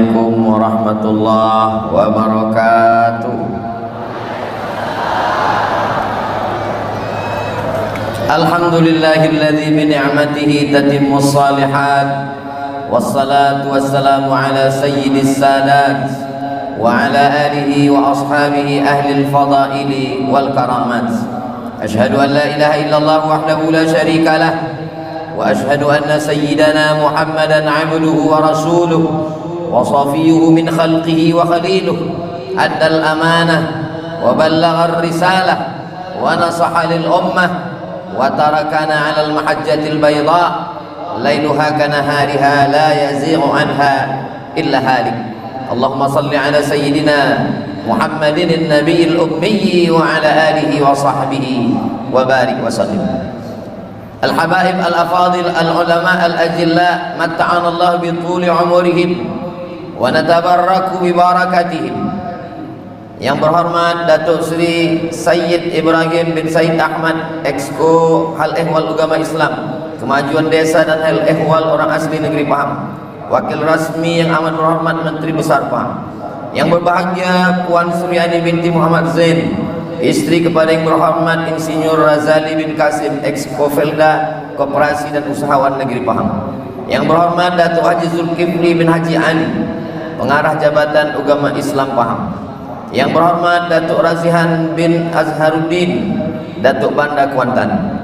Assalamualaikum warahmatullahi wabarakatuh. Alhamdulillahilladzi bi ni'matihi tatimmus shalihat. Wassalatu wassalamu ala sayyidis sadat wa ala alihi wa ashabihi ahlil fadaili wal karamat. Ashhadu an la ilaha illallah wahdahu la syarika lah wa ashhadu anna sayyidana Muhammadan abduhu wa rasuluhu wa safiyuhu min khalqihi wa khaliluhu addal amanah wa ballagha ar-risalah wa nasaha lil ummah wa tarakana 'alal mahajjatil bayda lailuha kanahariha la yazighu anha illa halik. Allahumma salli ala sayyidina Muhammadin an-nabiyil ummi wa ala alihi wa sahbihi wa barik wa sallim. Al-habaib al-afadil al-ulama al-ajilla matta'ana Allah bi tuli umurihim wa natabarraku bi barakatihim. Yang berhormat Datuk Sri Sayyid Ibrahim bin Said Ahmad, Exco Hal Ehwal Agama Islam, Kemajuan Desa dan Hal Ehwal Orang Asli Negeri Pahang, Wakil Rasmi yang amat berhormat Menteri Besar Pahang. Yang berbahagia Puan Suryani binti Muhammad Zain, istri kepada yang berhormat Insinyur Razali bin Kasim, Exco Felda Koperasi dan Usahawan Negeri Pahang. Yang berhormat Datuk Haji Zulkifli bin Haji Ali, Pengarah Jabatan Agama Islam Pahang. Yang berhormat Datuk Razihan bin Azharuddin, Datuk Banda Kuantan.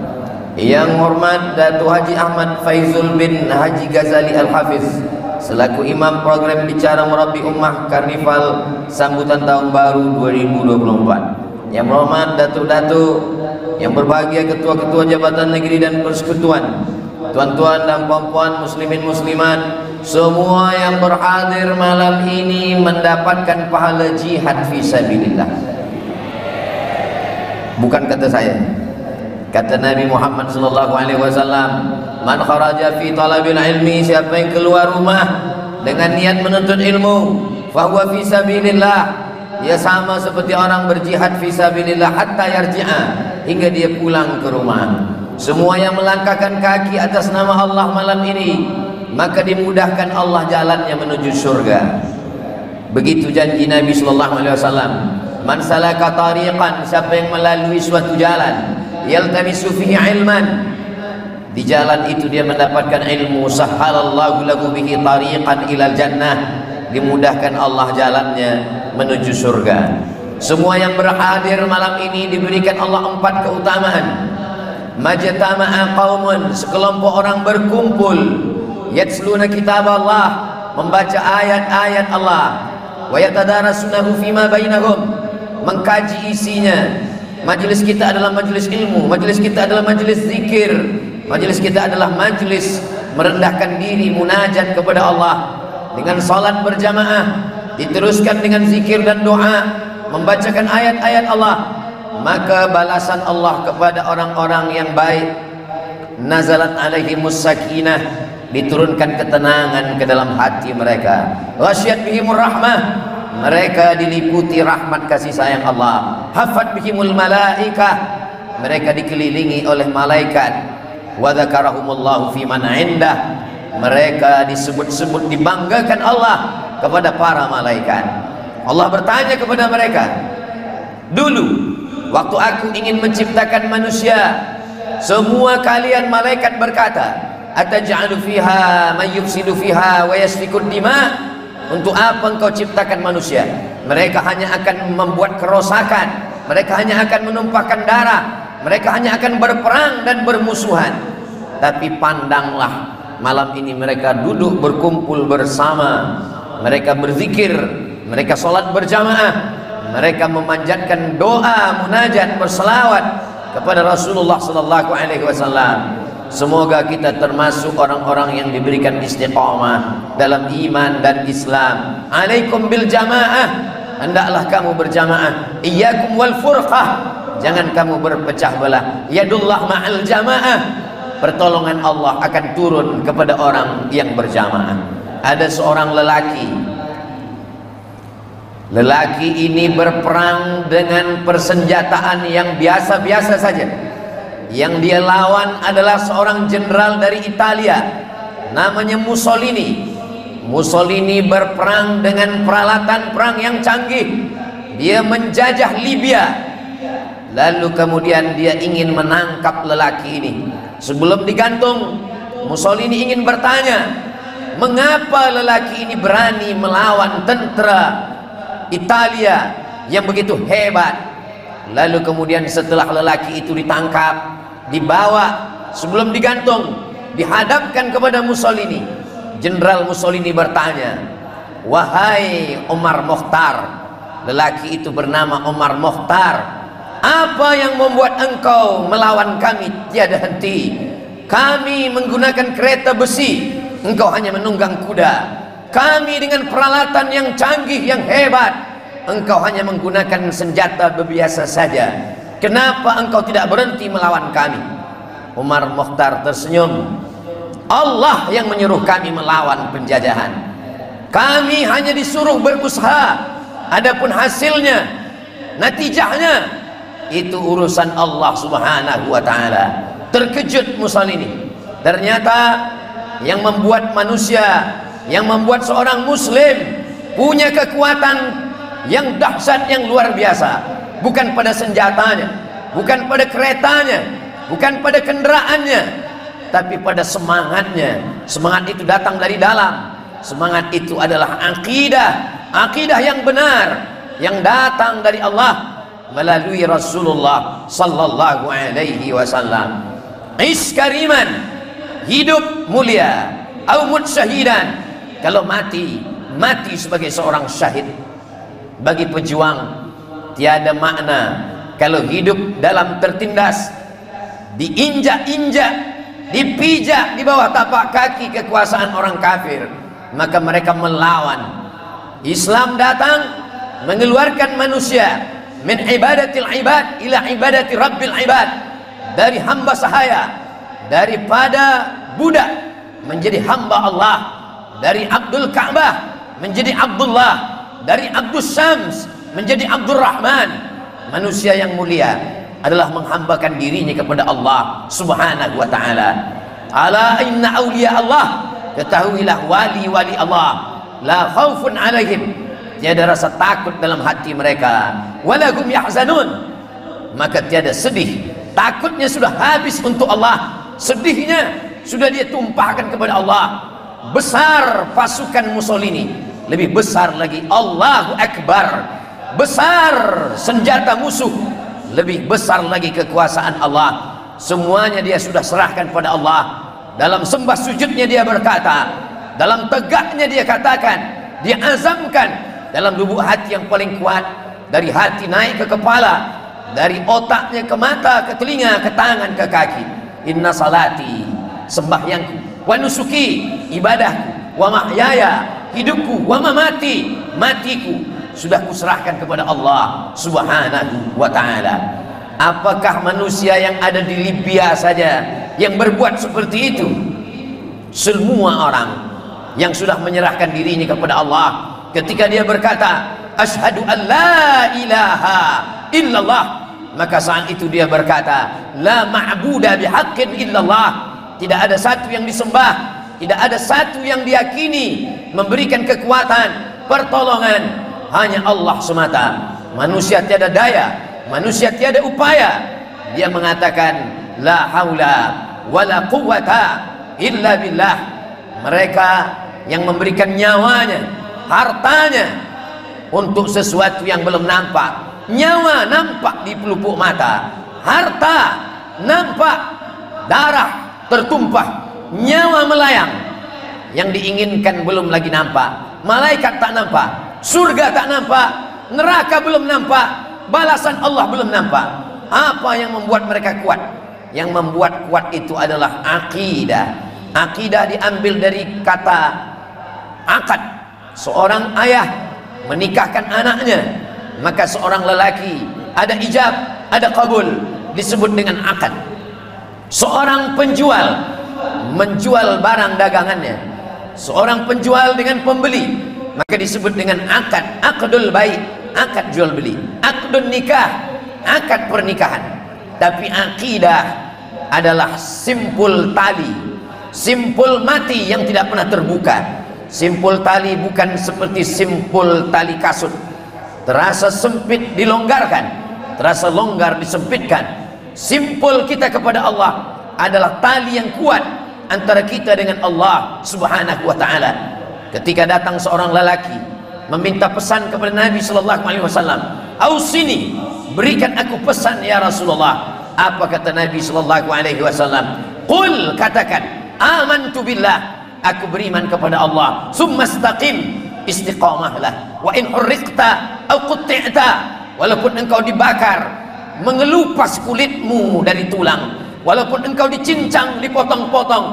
Yang hormat Datuk Haji Ahmad Faizul bin Haji Ghazali Al-Hafiz, selaku Imam Program Bicara Murabi Ummah Karnival Sambutan Tahun Baru 2024. Yang berhormat Datuk-Datuk, yang berbahagia Ketua-Ketua Jabatan Negeri dan Persekutuan, tuan-tuan dan puan-puan, muslimin muslimat, semua yang berhadir malam ini mendapatkan pahala jihad fisabilillah. Bukan kata saya, kata Nabi Muhammad sallallahu alaihi wasallam, man kharaja fi talabil ilmi, siapa yang keluar rumah dengan niat menuntut ilmu, fahuwa fisabilillah, ia sama seperti orang berjihad fisabilillah hatta yarji'a, hingga dia pulang ke rumah. Semua yang melangkahkan kaki atas nama Allah malam ini, maka dimudahkan Allah jalannya menuju surga. Begitu janji Nabi sallallahu alaihi wasallam, man salaka tariqan, siapa yang melalui suatu jalan, yaltamisu fihi ilman, di jalan itu dia mendapatkan ilmu, sahhalallahu lahu bihi tariqan ilal jannah, dimudahkan Allah jalannya menuju surga. Semua yang berhadir malam ini diberikan Allah 4 keutamaan. Majtama'a qaumun, sekelompok orang berkumpul, yatsluna kitab Allah, membaca ayat-ayat Allah, wa yatadarasunahu fima bainahum, mengkaji isinya. Majelis kita adalah majelis ilmu, majelis kita adalah majelis zikir, majelis kita adalah majelis merendahkan diri, munajat kepada Allah dengan salat berjamaah, diteruskan dengan zikir dan doa, membacakan ayat-ayat Allah. Maka balasan Allah kepada orang-orang yang baik, nazalat alaihimus sakinah, diturunkan ketenangan ke dalam hati mereka, ghasyiyat bihimur rahmah, mereka diliputi rahmat kasih sayang Allah, hafat bihimul malaikah, mereka dikelilingi oleh malaikat, wa dzakarahumullahu fi man indah, mereka disebut-sebut, dibanggakan Allah kepada para malaikat. Allah bertanya kepada mereka, dulu waktu aku ingin menciptakan manusia, semua kalian malaikat berkata, ataj'alu fiha may yufsidu fiha wa yasfikud dima, untuk apa engkau ciptakan manusia? Mereka hanya akan membuat kerosakan, mereka hanya akan menumpahkan darah, mereka hanya akan berperang dan bermusuhan. Tapi pandanglah, malam ini mereka duduk berkumpul bersama, mereka berzikir, mereka sholat berjamaah, mereka memanjatkan doa, munajat, berselawat kepada Rasulullah sallallahu alaihi wasallam. Semoga kita termasuk orang-orang yang diberikan istiqamah dalam iman dan Islam. Alaikum bil jamaah, hendaklah kamu berjamaah. Iyyakum wal furqah, jangan kamu berpecah belah. Yadullah ma'al jamaah, pertolongan Allah akan turun kepada orang yang berjamaah. Ada seorang lelaki, lelaki ini berperang dengan persenjataan yang biasa-biasa saja. Yang dia lawan adalah seorang jenderal dari Italia, namanya Mussolini. Mussolini berperang dengan peralatan perang yang canggih. Dia menjajah Libya, lalu kemudian dia ingin menangkap lelaki ini. Sebelum digantung, Mussolini ingin bertanya, mengapa lelaki ini berani melawan tentara Italia yang begitu hebat. Lalu kemudian setelah lelaki itu ditangkap, dibawa, sebelum digantung, dihadapkan kepada Mussolini. Jenderal Mussolini bertanya, wahai Omar Mokhtar, lelaki itu bernama Omar Mokhtar, apa yang membuat engkau melawan kami tiada henti? Kami menggunakan kereta besi, engkau hanya menunggang kuda. Kami dengan peralatan yang canggih, yang hebat, engkau hanya menggunakan senjata biasa saja. Kenapa engkau tidak berhenti melawan kami? Umar Mokhtar tersenyum. Allah yang menyuruh kami melawan penjajahan. Kami hanya disuruh berusaha. Adapun hasilnya, natijahnya, itu urusan Allah Subhanahu wa ta'ala. Terkejut Mussolini. Ternyata yang membuat manusia, yang membuat seorang muslim punya kekuatan yang dahsyat, yang luar biasa, bukan pada senjatanya, bukan pada keretanya, bukan pada kendaraannya, tapi pada semangatnya. Semangat itu datang dari dalam. Semangat itu adalah akidah, akidah yang benar, yang datang dari Allah melalui Rasulullah sallallahu alaihi wasallam. Ish kariman, hidup mulia, au mut syahidan. Kalau mati, mati sebagai seorang syahid. Bagi pejuang tiada makna kalau hidup dalam tertindas, diinjak-injak, dipijak di bawah tapak kaki kekuasaan orang kafir, maka mereka melawan. Islam datang mengeluarkan manusia min ibadatil ibad ila ibadati rabbil ibad, dari hamba sahaya, daripada budak menjadi hamba Allah, dari Abdul Ka'bah menjadi Abdullah, dari Abdul Syams menjadi Abdul Rahman. Manusia yang mulia adalah menghambakan dirinya kepada Allah Subhanahu wa ta'ala. Ala inna awliya Allah, ketahuilah wali-wali Allah, la khaufun alaihim, tiada rasa takut dalam hati mereka, walahum yahzanun, maka tiada sedih. Takutnya sudah habis untuk Allah, sedihnya sudah dia tumpahkan kepada Allah. Besar pasukan Mussolini, lebih besar lagi Allahu Akbar, besar senjata musuh, lebih besar lagi kekuasaan Allah. Semuanya dia sudah serahkan pada Allah. Dalam sembah sujudnya dia berkata, dalam tegaknya dia katakan, dia azamkan dalam lubuk hati yang paling kuat, dari hati naik ke kepala, dari otaknya ke mata, ke telinga, ke tangan, ke kaki. Inna salati, sembahyangku, wa nusuki, ibadahku, wa mahyaya, hidupku, wa mamati, matiku, sudah kuserahkan kepada Allah Subhanahu wa ta'ala. Apakah manusia yang ada di Libya saja yang berbuat seperti itu? Semua orang yang sudah menyerahkan dirinya kepada Allah, ketika dia berkata asyhadu an la ilaha illallah, maka saat itu dia berkata la ma'buda bihaqqin illallah, tidak ada satu yang disembah, tidak ada satu yang diyakini memberikan kekuatan, pertolongan, hanya Allah semata. Manusia tiada daya, manusia tiada upaya. Dia mengatakan la haula wala quwwata illa billah. Mereka yang memberikan nyawanya, hartanya untuk sesuatu yang belum nampak. Nyawa nampak di pelupuk mata, harta nampak, darah tertumpah, nyawa melayang. Yang diinginkan belum lagi nampak, malaikat tak nampak, surga tak nampak, neraka belum nampak, balasan Allah belum nampak. Apa yang membuat mereka kuat? Yang membuat kuat itu adalah akidah. Akidah diambil dari kata akad. Seorang ayah menikahkan anaknya, maka seorang lelaki ada ijab, ada qabul, disebut dengan akad. Seorang penjual menjual barang dagangannya, seorang penjual dengan pembeli, maka disebut dengan akad. Akdul baik, akad jual beli. Akdun nikah, akad pernikahan. Tapi akidah adalah simpul tali, simpul mati yang tidak pernah terbuka, Simpul tali bukan seperti simpul tali kasut, terasa sempit dilonggarkan, terasa longgar disempitkan. Simpul kita kepada Allah adalah tali yang kuat antara kita dengan Allah Subhanahu wa ta'ala. Ketika datang seorang lelaki meminta pesan kepada Nabi sallallahu alaihi wasallam, "Ausini, berikan aku pesan ya Rasulullah." Apa kata Nabi sallallahu alaihi wasallam? "Qul," katakan, "amantu billah," aku beriman kepada Allah. "Summastaqim," istiqamahlah. "Wa in hurriqta aw qutti'ta," walaupun engkau dibakar, mengelupas kulitmu dari tulang, walaupun engkau dicincang, dipotong-potong,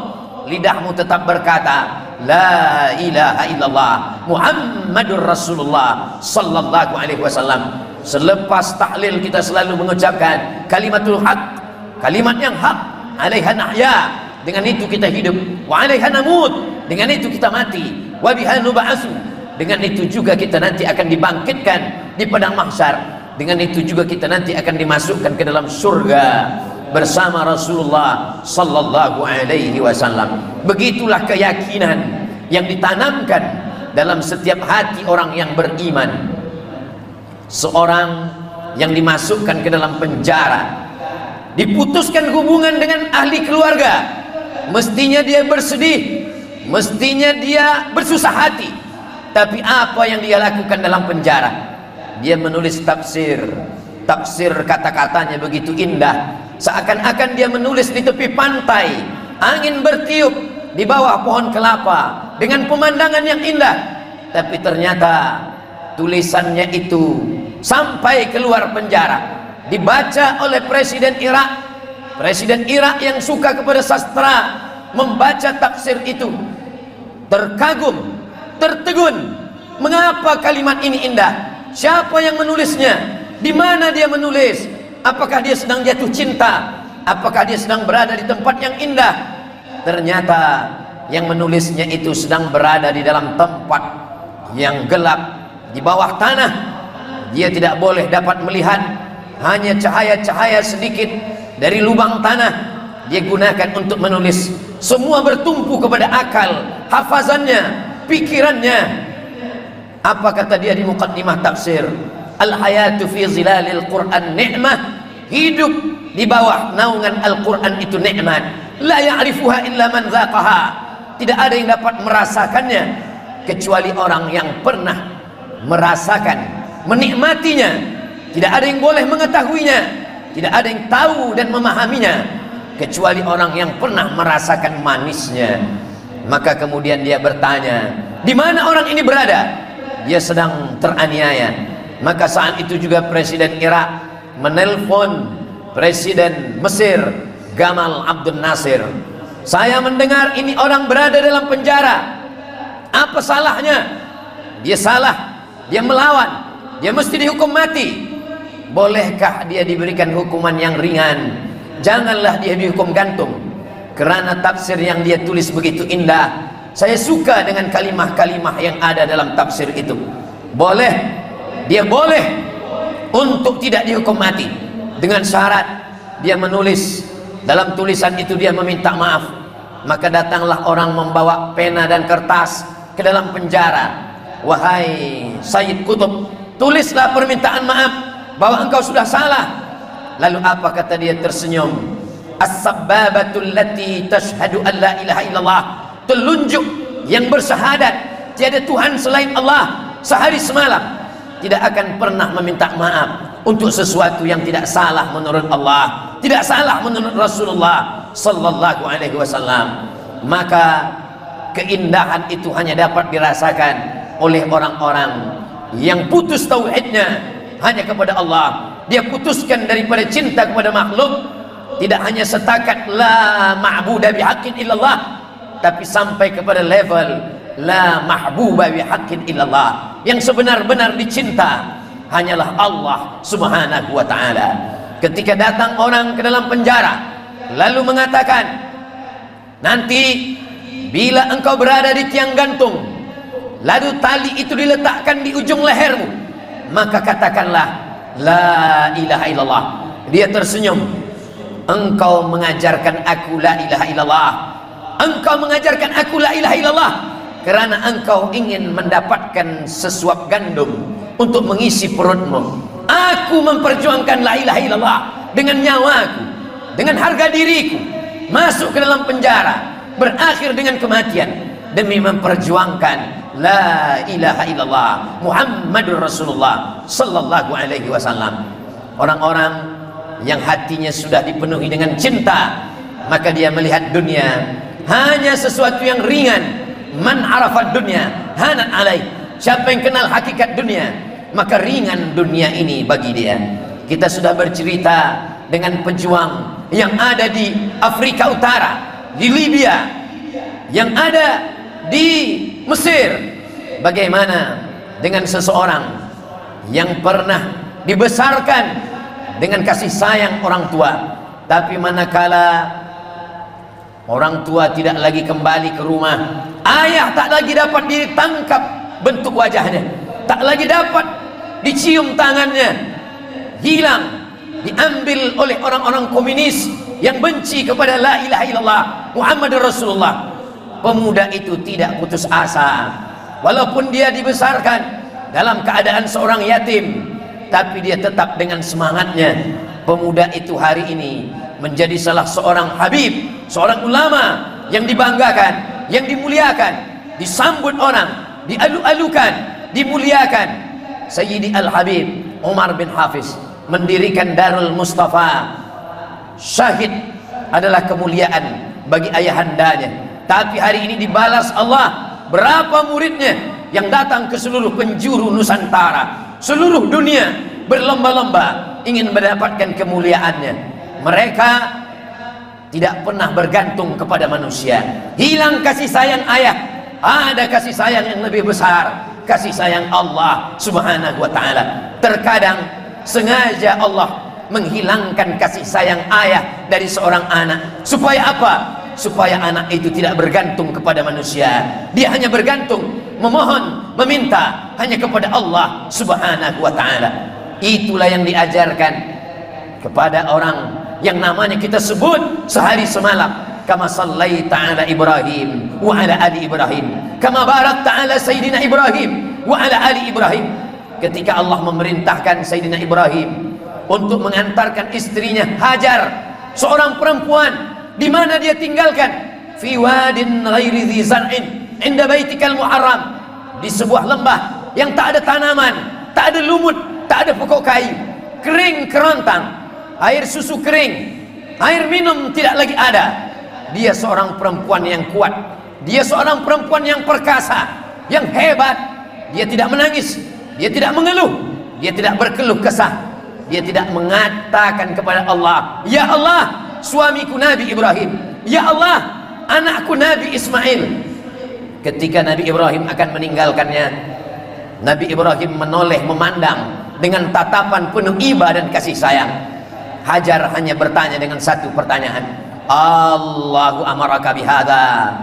lidahmu tetap berkata la ilaha illallah Muhammadur Rasulullah sallallahu alaihi wasallam. Selepas tahlil kita selalu mengucapkan kalimatul haq, kalimat yang hak. Alaiha nahya, dengan itu kita hidup. Wa alaiha namut, dengan itu kita mati. Wa biha nub'atsu, dengan itu juga kita nanti akan dibangkitkan di padang mahsyar. Dengan itu juga kita nanti akan dimasukkan ke dalam surga bersama Rasulullah sallallahu alaihi wasallam. Begitulah keyakinan yang ditanamkan dalam setiap hati orang yang beriman. Seorang yang dimasukkan ke dalam penjara, diputuskan hubungan dengan ahli keluarga, mestinya dia bersedih, mestinya dia bersusah hati. Tapi apa yang dia lakukan dalam penjara? Dia menulis tafsir. Tafsir kata-katanya begitu indah, seakan-akan dia menulis di tepi pantai, angin bertiup di bawah pohon kelapa dengan pemandangan yang indah. Tapi ternyata tulisannya itu sampai keluar penjara, dibaca oleh Presiden Irak. Presiden Irak yang suka kepada sastra membaca tafsir itu, terkagum, tertegun. Mengapa kalimat ini indah? Siapa yang menulisnya? Di mana dia menulis? Apakah dia sedang jatuh cinta? Apakah dia sedang berada di tempat yang indah? Ternyata yang menulisnya itu sedang berada di dalam tempat yang gelap, di bawah tanah. Dia tidak boleh dapat melihat, hanya cahaya-cahaya sedikit dari lubang tanah dia gunakan untuk menulis. Semua bertumpu kepada akal, hafazannya, pikirannya. Apa kata dia di muqaddimah tafsir? Al-hayatu fi zilalil Qur'an ni'mah. Hidup di bawah naungan Al-Quran itu nikmat. La ya'rifuha illa man dzaqaha. Tidak ada yang dapat merasakannya kecuali orang yang pernah merasakan, menikmatinya. Tidak ada yang boleh mengetahuinya, tidak ada yang tahu dan memahaminya kecuali orang yang pernah merasakan manisnya. Maka kemudian dia bertanya, di mana orang ini berada? Dia sedang teraniaya. Maka saat itu juga Presiden Irak menelpon Presiden Mesir Gamal Abdel Nasir. Saya mendengar ini orang berada dalam penjara. Apa salahnya? Dia salah, dia melawan, dia mesti dihukum mati. Bolehkah dia diberikan hukuman yang ringan? Janganlah dia dihukum gantung. Kerana tafsir yang dia tulis begitu indah. Saya suka dengan kalimah-kalimah yang ada dalam tafsir itu. Boleh, dia boleh untuk tidak dihukum mati, dengan syarat dia menulis dalam tulisan itu, dia meminta maaf. Maka datanglah orang membawa pena dan kertas ke dalam penjara. Wahai Sayyid Qutb, tulislah permintaan maaf bahwa engkau sudah salah. Lalu apa kata dia tersenyum? As-sabbabatul lati tashhadu an la ilaha illallah, telunjuk yang bersyahadat tiada Tuhan selain Allah sehari semalam tidak akan pernah meminta maaf untuk sesuatu yang tidak salah menurut Allah, tidak salah menurut Rasulullah sallallahu alaihi wasallam. Maka keindahan itu hanya dapat dirasakan oleh orang-orang yang putus tauhidnya hanya kepada Allah. Dia putuskan daripada cinta kepada makhluk, tidak hanya setakat la ma'budu bihaqqin illallah, tapi sampai kepada level la mahbuba bihaqqin illallah. Yang sebenar-benar dicinta hanyalah Allah Subhanahu wa ta'ala. Ketika datang orang ke dalam penjara lalu mengatakan, nanti bila engkau berada di tiang gantung, lalu tali itu diletakkan di ujung lehermu, maka katakanlah la ilaha illallah. Dia tersenyum. Engkau mengajarkan aku la ilaha illallah, engkau mengajarkan aku la ilaha illallah. karena engkau ingin mendapatkan sesuap gandum untuk mengisi perutmu. Aku memperjuangkan la ilaha illallah dengan nyawaku, dengan harga diriku, masuk ke dalam penjara, berakhir dengan kematian demi memperjuangkan la ilaha illallah Muhammadur Rasulullah sallallahu alaihi wasallam. Orang-orang yang hatinya sudah dipenuhi dengan cinta, maka dia melihat dunia hanya sesuatu yang ringan. Man arafad dunya hanan alaih. Siapa yang kenal hakikat dunia, maka ringan dunia ini bagi dia. Kita sudah bercerita dengan pejuang yang ada di Afrika Utara, di Libya, yang ada di Mesir. Bagaimana dengan seseorang yang pernah dibesarkan dengan kasih sayang orang tua, tapi manakala orang tua tidak lagi kembali ke rumah, ayah tak lagi dapat ditangkap bentuk wajahnya, tak lagi dapat dicium tangannya, hilang, diambil oleh orang-orang komunis yang benci kepada la ilaha illallah Muhammadur Rasulullah. Pemuda itu tidak putus asa, walaupun dia dibesarkan dalam keadaan seorang yatim, tapi dia tetap dengan semangatnya. Pemuda itu hari ini menjadi salah seorang habib, seorang ulama yang dibanggakan, yang dimuliakan, disambut orang, dialu-alukan, dimuliakan. Sayyidi Al-Habib Umar bin Hafiz mendirikan Darul Mustafa. Syahid adalah kemuliaan bagi ayahandanya, tapi hari ini dibalas Allah. Berapa muridnya yang datang ke seluruh penjuru Nusantara, seluruh dunia, berlomba-lomba ingin mendapatkan kemuliaannya. Mereka tidak pernah bergantung kepada manusia. Hilang kasih sayang ayah, ada kasih sayang yang lebih besar, kasih sayang Allah subhanahu wa ta'ala. Terkadang sengaja Allah menghilangkan kasih sayang ayah dari seorang anak. Supaya apa? Supaya anak itu tidak bergantung kepada manusia. Dia hanya bergantung, memohon, meminta hanya kepada Allah subhanahu wa ta'ala. Itulah yang diajarkan kepada orang yang namanya kita sebut sehari semalam. Kama sallaita ala Ibrahim wa ala ali Ibrahim, kama barakta ala Sayyidina Ibrahim wa ala ali Ibrahim. Ketika Allah memerintahkan Sayyidina Ibrahim untuk mengantarkan istrinya Hajar, seorang perempuan, di mana dia tinggalkan? Fi wadin ghairi dhi zar'in inda baitikal muharram, di sebuah lembah yang tak ada tanaman, tak ada lumut, tak ada pokok kayu, kering kerontang, air susu kering, air minum tidak lagi ada. Dia seorang perempuan yang kuat, dia seorang perempuan yang perkasa, yang hebat. Dia tidak menangis, dia tidak mengeluh, dia tidak berkeluh kesah, dia tidak mengatakan kepada Allah, ya Allah, suamiku Nabi Ibrahim, ya Allah, anakku Nabi Ismail. Ketika Nabi Ibrahim akan meninggalkannya, Nabi Ibrahim menoleh memandang dengan tatapan penuh iba dan kasih sayang. Hajar hanya bertanya dengan satu pertanyaan, Allahu amaraka bihada.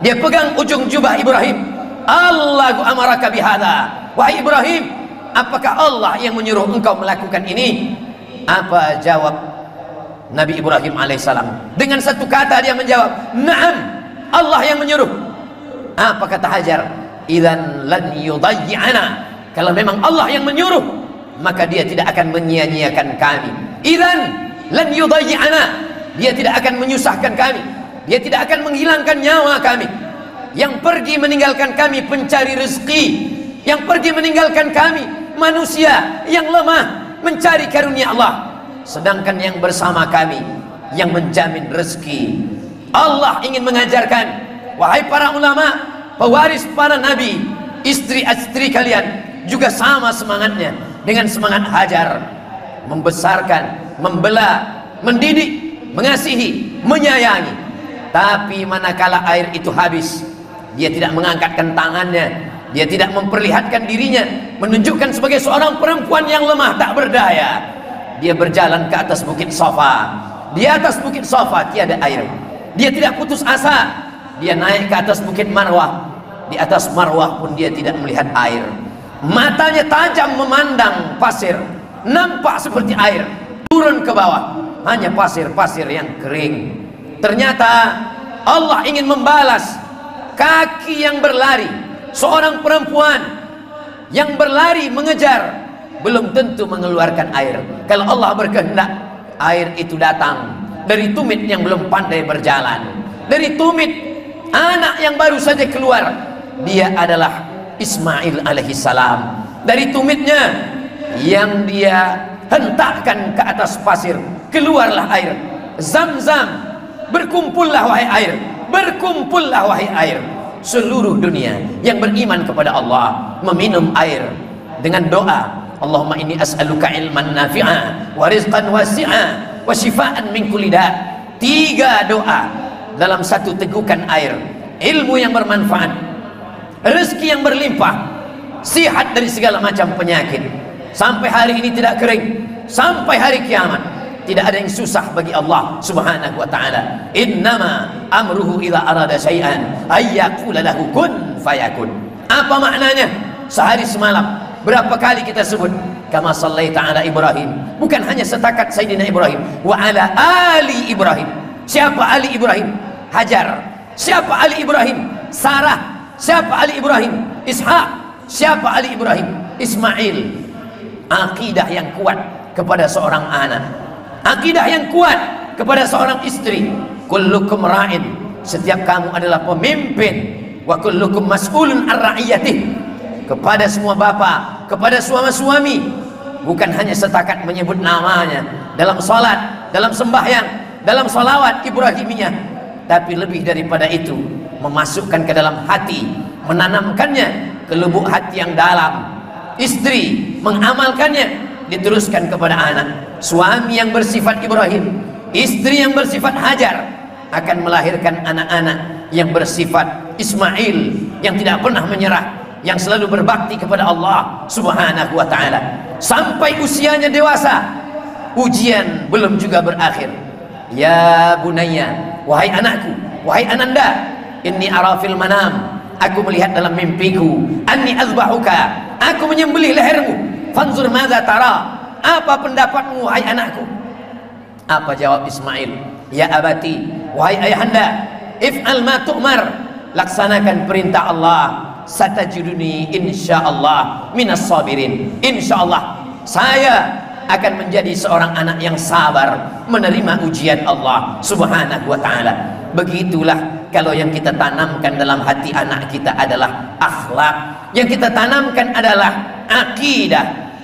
Dia pegang ujung jubah Ibrahim, Allahu amaraka bihada. Wahai Ibrahim, apakah Allah yang menyuruh engkau melakukan ini? Apa jawab Nabi Ibrahim alaihissalam? Dengan satu kata dia menjawab, Naam, Allah yang menyuruh. Apa kata Hajar? Idzan lan yudayyi'ana. Kalau memang Allah yang menyuruh, maka dia tidak akan menyia-nyiakan kami. Idzan lan yudayyi'ana. Dia tidak akan menyusahkan kami, dia tidak akan menghilangkan nyawa kami. Yang pergi meninggalkan kami pencari rezeki, yang pergi meninggalkan kami manusia yang lemah mencari karunia Allah, sedangkan yang bersama kami yang menjamin rezeki. Allah ingin mengajarkan, wahai para ulama, pewaris para nabi, istri-istri kalian juga sama semangatnya dengan semangat Hajar, membesarkan, membela, mendidik, mengasihi, menyayangi. Tapi manakala air itu habis, dia tidak mengangkatkan tangannya, dia tidak memperlihatkan dirinya, menunjukkan sebagai seorang perempuan yang lemah tak berdaya. Dia berjalan ke atas bukit Safa. Di atas bukit Safa tiada air. Dia tidak putus asa. Dia naik ke atas bukit Marwah. Di atas Marwah pun dia tidak melihat air. Matanya tajam memandang pasir, nampak seperti air. Turun ke bawah, hanya pasir-pasir yang kering. Ternyata Allah ingin membalas kaki yang berlari, seorang perempuan yang berlari mengejar, belum tentu mengeluarkan air. Kalau Allah berkehendak, air itu datang dari tumit yang belum pandai berjalan, dari tumit anak yang baru saja keluar. Dia adalah Ismail alaihissalam. Dari tumitnya yang dia hentakkan ke atas pasir, keluarlah air. Zam-zam, berkumpullah wahai air, berkumpullah wahai air. Seluruh dunia yang beriman kepada Allah meminum air dengan doa, Allahumma inni as'aluka ilman nafi'a wa rizqan wasi'a wa shifaan min kulli da'. 3 doa dalam satu tegukan air. Ilmu yang bermanfaat, rezeki yang berlimpah, sihat dari segala macam penyakit. Sampai hari ini tidak kering, sampai hari kiamat tidak ada yang susah bagi Allah subhanahu wa ta'ala. Innama amruhu idza arada syai'an ayyaqula lahu kun fayakun. Apa maknanya? Sehari semalam berapa kali kita sebut kama sallaita ala Ibrahim, bukan hanya setakat Sayyidina Ibrahim, wa ala ali Ibrahim. Siapa ali Ibrahim? Hajar. Siapa ali Ibrahim? Sarah. Siapa ali Ibrahim? Ishaq. Siapa ali Ibrahim? Ismail. Akidah yang kuat kepada seorang anak, akidah yang kuat kepada seorang istri. Kullukum ra'in, setiap kamu adalah pemimpin. Wa kullukum mas'ulun an ra'iyatih, kepada semua bapak, kepada suami-suami. Bukan hanya setakat menyebut namanya dalam salat, dalam sembahyang, dalam salawat Ibrahimiyah, tapi lebih daripada itu, memasukkan ke dalam hati, menanamkannya ke lubuk hati yang dalam. Istri mengamalkannya, diteruskan kepada anak. Suami yang bersifat Ibrahim, istri yang bersifat Hajar, akan melahirkan anak-anak yang bersifat Ismail, yang tidak pernah menyerah, yang selalu berbakti kepada Allah subhanahu wa ta'ala. Sampai usianya dewasa, ujian belum juga berakhir. Ya bunayya, wahai anakku, wahai ananda, inni ara fil manam, aku melihat dalam mimpiku, anni azbahuka, aku menyembelih lehermu. Fanzur madza tara, apa pendapatmu wahai anakku? Apa jawab Ismail? Ya abati, wahai ayahanda, if'al ma tu'mar, laksanakan perintah Allah. Satajiduni insyaallah minas sabirin. Insyaallah saya akan menjadi seorang anak yang sabar menerima ujian Allah subhanahu wa ta'ala. Begitulah kalau yang kita tanamkan dalam hati anak kita adalah akhlak, yang kita tanamkan adalah akidah.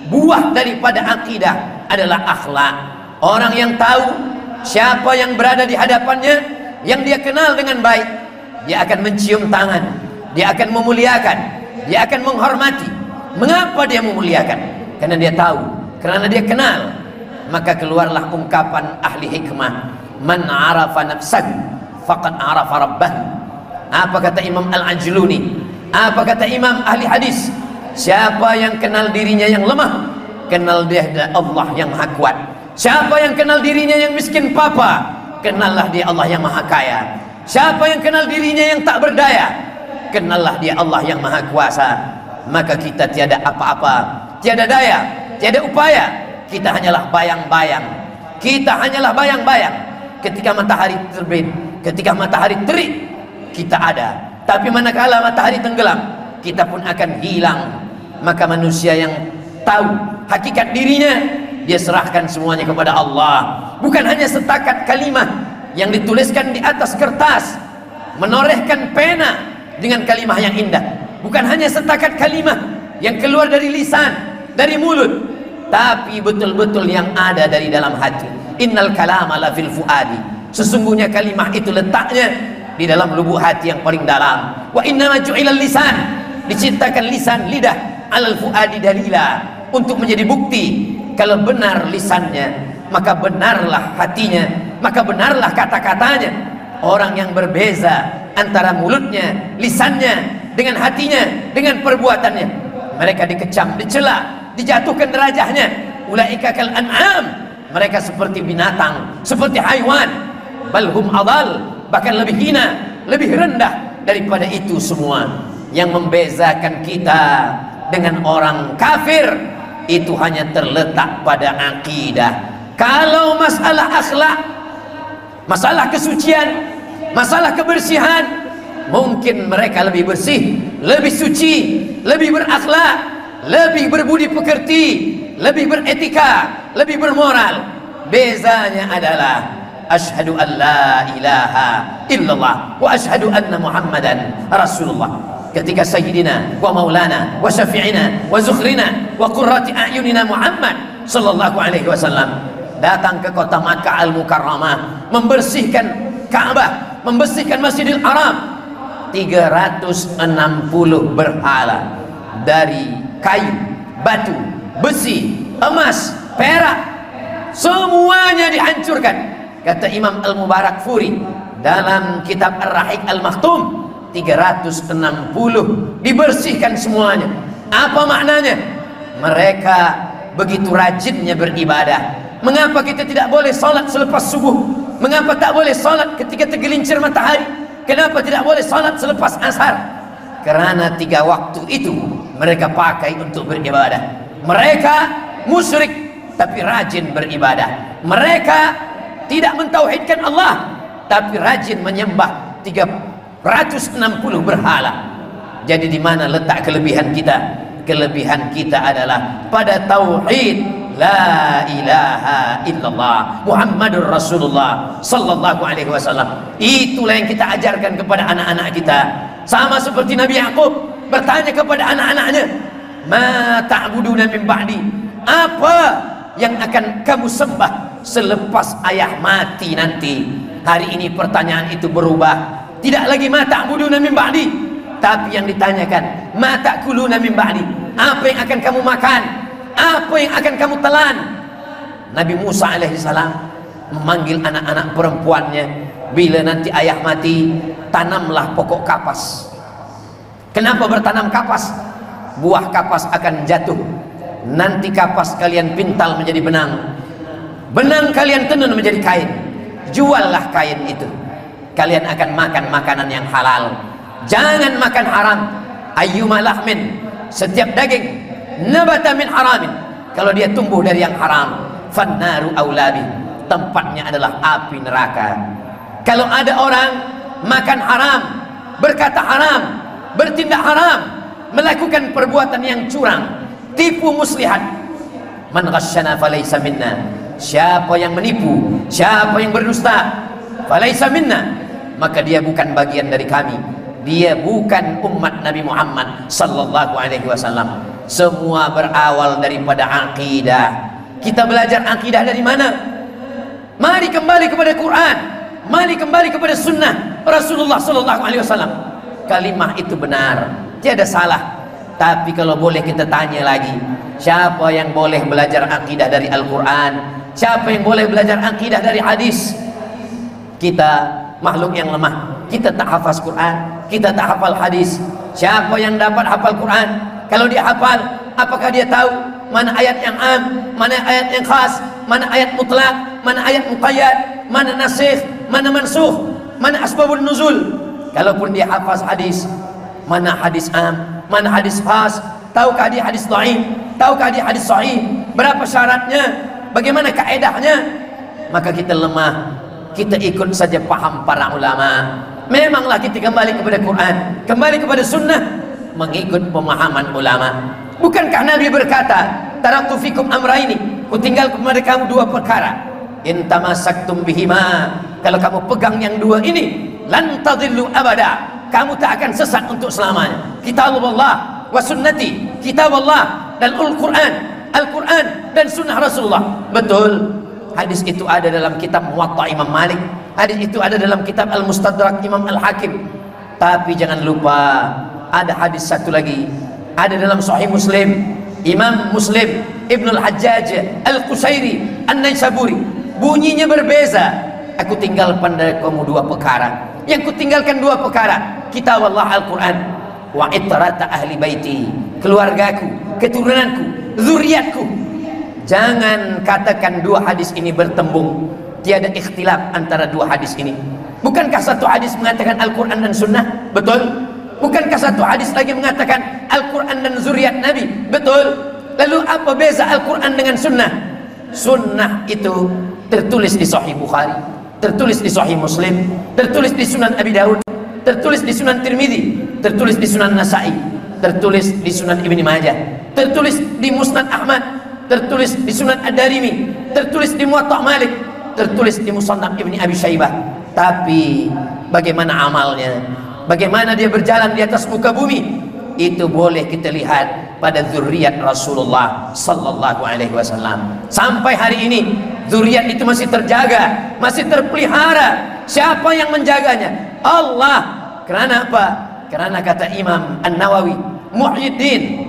Buah daripada akidah adalah akhlak. Orang yang tahu siapa yang berada di hadapannya, yang dia kenal dengan baik, dia akan mencium tangan, dia akan memuliakan, dia akan menghormati. Mengapa dia memuliakan? Karena dia tahu, karena dia kenal. Maka keluarlah ungkapan ahli hikmah, man arafa nafsahu faqad arafa rabbahu. Apa kata Imam Al-Ajluni? Apa kata Imam ahli hadis? Siapa yang kenal dirinya yang lemah, kenal dia Allah yang maha kuat. Siapa yang kenal dirinya yang miskin papa, kenallah dia Allah yang maha kaya. Siapa yang kenal dirinya yang tak berdaya, kenallah dia Allah yang maha kuasa. Maka kita tiada apa-apa, tiada daya, tiada upaya. Kita hanyalah bayang-bayang. Kita hanyalah bayang-bayang. Ketika matahari terbit, ketika matahari terik, kita ada. Tapi manakala matahari tenggelam, kita pun akan hilang. Maka manusia yang tahu hakikat dirinya, dia serahkan semuanya kepada Allah. Bukan hanya setakat kalimat yang dituliskan di atas kertas, menorehkan pena dengan kalimat yang indah. Bukan hanya setakat kalimat yang keluar dari lisan, dari mulut, tapi betul-betul yang ada dari dalam hati. Innal kalama la fil fuadi, sesungguhnya kalimat itu letaknya di dalam lubuk hati yang paling dalam. Wa innama ju'ilal lisan, diciptakan lisan, lidah, alal fuadi dalila, untuk menjadi bukti. Kalau benar lisannya, maka benarlah hatinya, maka benarlah kata-katanya. Orang yang berbeza antara mulutnya, lisannya, dengan hatinya, dengan perbuatannya, mereka dikecam, dicela, dijatuhkan derajatnya. Ulaika kal an'am, mereka seperti binatang, seperti haiwan. Balhum adal, bahkan lebih hina, lebih rendah daripada itu semua. Yang membezakan kita dengan orang kafir itu hanya terletak pada akidah. Kalau masalah akhlak, masalah kesucian, masalah kebersihan, mungkin mereka lebih bersih, lebih suci, lebih berakhlak, lebih berbudi pekerti, lebih beretika, lebih bermoral. Bezanya adalah asyhadu an la ilaha illallah wa asyhadu anna muhammadan rasulullah. Ketika sayyidina wa maulana wa syafi'ina wa zukhrina wa qurrati a'yunina Muhammad sallallahu alaihi wasallam datang ke kota Makkah al-Mukarramah, membersihkan Ka'bah, membersihkan Masjidil Haram, 360 berhala dari kayu, batu, besi, emas, perak, semuanya dihancurkan. Kata Imam Al-Mubarak Furi dalam kitab Ar-Rahiq Al-Maktum, 360 dibersihkan semuanya. Apa maknanya? Mereka begitu rajinnya beribadah. Mengapa kita tidak boleh salat selepas subuh? Mengapa tak boleh salat ketika tergelincir matahari? Kenapa tidak boleh salat selepas asar? Karena 3 waktu itu mereka pakai untuk beribadah. Mereka musyrik tapi rajin beribadah. Mereka tidak mentauhidkan Allah tapi rajin menyembah 360 berhala. Jadi di mana letak kelebihan kita? Kelebihan kita adalah pada tauhid la ilaha illallah Muhammadur Rasulullah sallallahu alaihi wasallam. Itulah yang kita ajarkan kepada anak-anak kita. Sama seperti Nabi Yakub bertanya kepada anak-anaknya, ma ta'buduna min ba'di? Apa yang akan kamu sembah selepas ayah mati nanti? Hari ini pertanyaan itu berubah. Tidak lagi ma ta'buduna min ba'di, tapi yang ditanyakan ma ta'kuluna min ba'di? Apa yang akan kamu makan? Apa yang akan kamu telan? Nabi Musa alaihissalam memanggil anak-anak perempuannya, bila nanti ayah mati, tanamlah pokok kapas. Kenapa bertanam kapas? Buah kapas akan jatuh. Nanti kapas kalian pintal menjadi benang, benang kalian tenun menjadi kain. Juallah kain itu, kalian akan makan makanan yang halal. Jangan makan haram. Ayyuma lahmin, setiap daging nabata min haramin, kalau dia tumbuh dari yang haram, fannaru aulabi, tempatnya adalah api neraka. Kalau ada orang makan haram, berkata haram, bertindak haram, melakukan perbuatan yang curang, tipu muslihat, man ghasyana falaysa minna, siapa yang menipu, siapa yang berdusta, falaysa minna, maka dia bukan bagian dari kami. Dia bukan umat Nabi Muhammad sallallahu alaihi wasallam. Semua berawal daripada akidah. Kita belajar akidah dari mana? Mari kembali kepada Quran, mari kembali kepada sunnah Rasulullah sallallahu alaihi wasallam. Kalimah itu benar, tiada salah. Tapi kalau boleh kita tanya lagi, siapa yang boleh belajar akidah dari Al-Quran? Siapa yang boleh belajar akidah dari hadis? Kita makhluk yang lemah, kita tak hafaz Quran, kita tak hafal hadis. Siapa yang dapat hafal Quran? Kalau dia hafal, apakah dia tahu mana ayat yang am, mana ayat yang khas, mana ayat mutlak, mana ayat muqayyad, mana nasikh, mana mansukh, mana asbabun nuzul? Kalaupun dia hafaz hadis, mana hadis am, mana hadis khas, tahukah dia hadis dhaif, tahukah dia hadis sahih, berapa syaratnya, bagaimana kaedahnya? Maka kita lemah. Kita ikut saja paham para ulama. Memanglah kita kembali kepada Quran, kembali kepada sunnah, mengikut pemahaman ulama. Bukankah Nabi berkata, taraktu fikum amraini, ku tinggal kepada kamu 2 perkara, in tamassaktum bihima, kalau kamu pegang yang 2 ini, lan tadillu abada, kamu tak akan sesat untuk selamanya. Kitabullah wa sunnati, kitabullah dan Al-Quran, Al-Quran dan sunnah Rasulullah. Betul, hadis itu ada dalam kitab Muwatta Imam Malik, hadis itu ada dalam kitab Al-Mustadrak Imam Al-Hakim. Tapi jangan lupa, ada hadis satu lagi, ada dalam Sahih Muslim, Imam Muslim Ibnul Hajjaj Al-Qusairi An-Naisaburi, bunyinya berbeza. Aku tinggal pada kamu 2 perkara. Yang ku tinggalkan 2 perkara, kitab Allah Al-Quran, wa itrata ahli baiti, keluargaku, keturunanku, zuriatku. Jangan katakan 2 hadis ini bertembung, tiada ikhtilaf antara 2 hadis ini. Bukankah satu hadis mengatakan Al-Quran dan sunnah? Betul. Bukankah satu hadis lagi mengatakan Al-Quran dan zuriat Nabi? Betul. Lalu apa beza Al-Quran dengan sunnah? Sunnah itu tertulis di Sahih Bukhari, tertulis di Sahih Muslim, tertulis di Sunan Abi Daud, tertulis di Sunan Tirmidzi, tertulis di Sunan Nasa'i, tertulis di Sunan Ibni Majah, tertulis di Musnad Ahmad, tertulis di Sunan Ad-Darimi, tertulis di Muwatta Malik, tertulis di Musannaf Ibni Abi Syaibah. Tapi bagaimana amalnya, bagaimana dia berjalan di atas muka bumi, itu boleh kita lihat pada zuriat Rasulullah sallallahu alaihi wasallam. Sampai hari ini zuriat itu masih terjaga, masih terpelihara. Siapa yang menjaganya? Allah. Karena apa? Karena kata Imam An-Nawawi Muhyiddin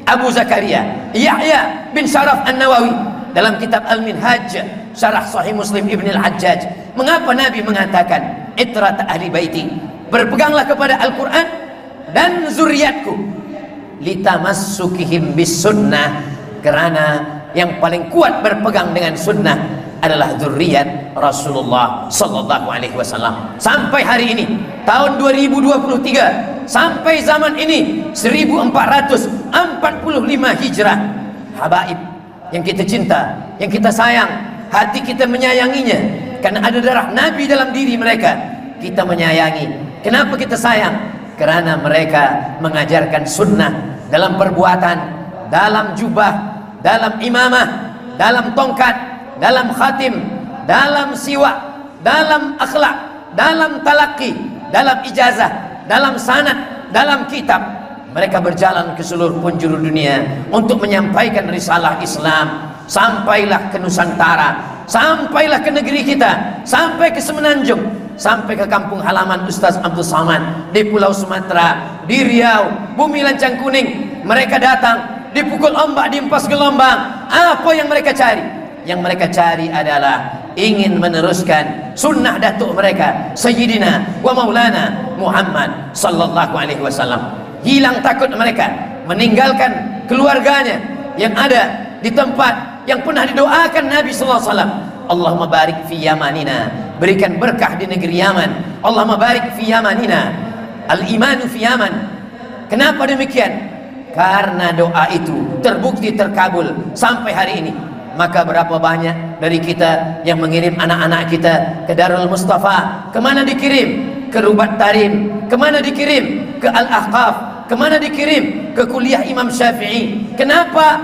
Abu Zakaria Yahya bin Sharaf An-Nawawi dalam kitab Al-Minhaj Syarah Sahih Muslim Ibn Al-Hajjaj, mengapa Nabi mengatakan itrat ahli baiti, berpeganglah kepada Al-Quran dan zuriatku, litamassukihim bis sunnah, karena yang paling kuat berpegang dengan sunnah adalah zuriat Rasulullah sallallahu alaihi wasallam. Sampai hari ini tahun 2023, sampai zaman ini 1445 Hijrah, habaib yang kita cinta, yang kita sayang, hati kita menyayanginya karena ada darah Nabi dalam diri mereka. Kita menyayangi. Kenapa kita sayang? Karena mereka mengajarkan sunnah dalam perbuatan, dalam jubah, dalam imamah, dalam tongkat, dalam khatim, dalam siwak, dalam akhlak, dalam talaqi, dalam ijazah, dalam sanad, dalam kitab. Mereka berjalan ke seluruh penjuru dunia untuk menyampaikan risalah Islam. Sampailah ke Nusantara, sampailah ke negeri kita, sampai ke Semenanjung, sampai ke kampung halaman Ustaz Abdul Samad di Pulau Sumatera, di Riau, Bumi Lancang Kuning. Mereka datang, dipukul ombak, diempas gelombang. Apa yang mereka cari? Yang mereka cari adalah ingin meneruskan sunnah datuk mereka, Sayyidina wa Maulana Muhammad sallallahu alaihi wasallam. Hilang takut mereka, meninggalkan keluarganya yang ada di tempat yang pernah didoakan Nabi sallallahu alaihi wasallam. Allahumma barik fi yamanina, berikan berkah di negeri Yaman. Allahumma barik fi yamanina, al-imanu fi Yaman. Kenapa demikian? Karena doa itu terbukti terkabul sampai hari ini. Maka berapa banyak dari kita yang mengirim anak-anak kita ke Darul Mustafa? Kemana dikirim? Ke Rubat Tarim. Kemana dikirim? Ke Al-Ahqaf. Kemana dikirim? Ke kuliah Imam Syafi'i. Kenapa?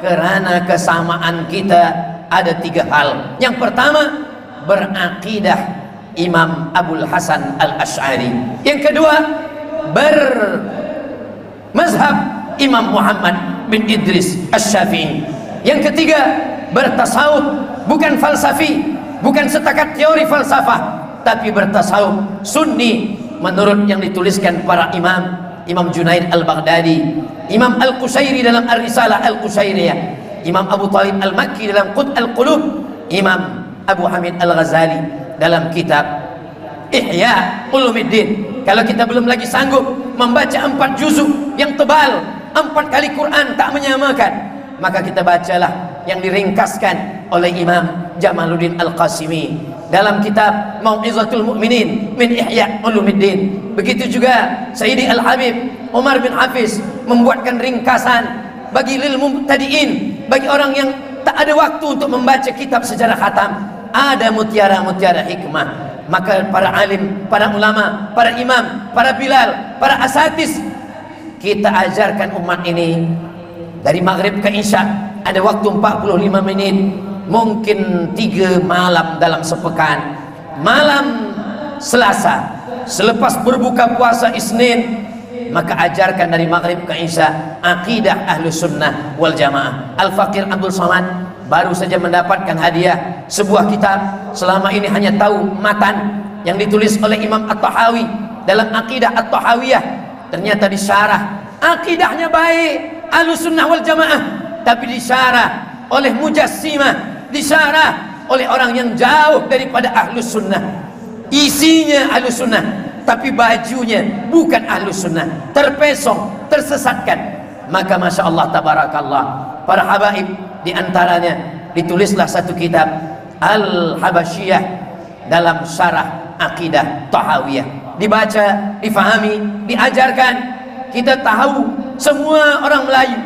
Karena kesamaan kita ada tiga hal. Yang pertama, berakidah Imam Abul Hasan Al-Asy'ari. Yang kedua, bermazhab Imam Muhammad bin Idris Asy-Syafi'i. Yang ketiga, bertasawuf, bukan falsafi, bukan setakat teori falsafah, tapi bertasawuf sunni menurut yang dituliskan para imam. Imam Junaid Al-Baghdadi, Imam Al-Qusairi dalam Ar-Risalah Al-Qusairiyah, Imam Abu Talib Al-Makki dalam Qut Al-Qulub, Imam Abu Hamid Al-Ghazali dalam kitab Ihya Ulumuddin. Kalau kita belum lagi sanggup membaca 4 juzuk yang tebal, 4 kali Quran tak menyamakan, maka kita bacalah yang diringkaskan oleh Imam Jamaluddin Al-Qasimi dalam kitab Mau'izatul Mu'minin min Ihya Ulumuddin. Begitu juga Sayyidi Al-Habib Umar bin Hafiz membuatkan ringkasan bagi lil mubtadi'in, bagi orang yang tak ada waktu untuk membaca kitab secara khatam. Ada mutiara-mutiara hikmah. Maka para alim, para ulama, para imam, para bilal, para asatis, kita ajarkan umat ini dari maghrib ke isya. Ada waktu 45 menit, mungkin 3 malam dalam sepekan. Malam Selasa selepas berbuka puasa Isnin, maka ajarkan dari maghrib ke isya akidah Ahlus Sunnah wal Jamaah. Al-Faqir Abdul Samad baru saja mendapatkan hadiah sebuah kitab. Selama ini hanya tahu matan yang ditulis oleh Imam At-Tahawi dalam akidah At-Tahawiyah. Ternyata disyarah, akidahnya baik Ahlus Sunnah wal Jamaah, tapi disyarah oleh Mujassimah, disyarah oleh orang yang jauh daripada Ahlus Sunnah. Isinya Ahlus Sunnah, tapi bajunya bukan Ahlus Sunnah, terpesong, tersesatkan. Maka Masya Allah Tabarakallah, para habaib diantaranya ditulislah satu kitab Al-Habasyiyah dalam syarah akidah Tahawiyah. Dibaca, difahami, diajarkan. Kita tahu semua orang Melayu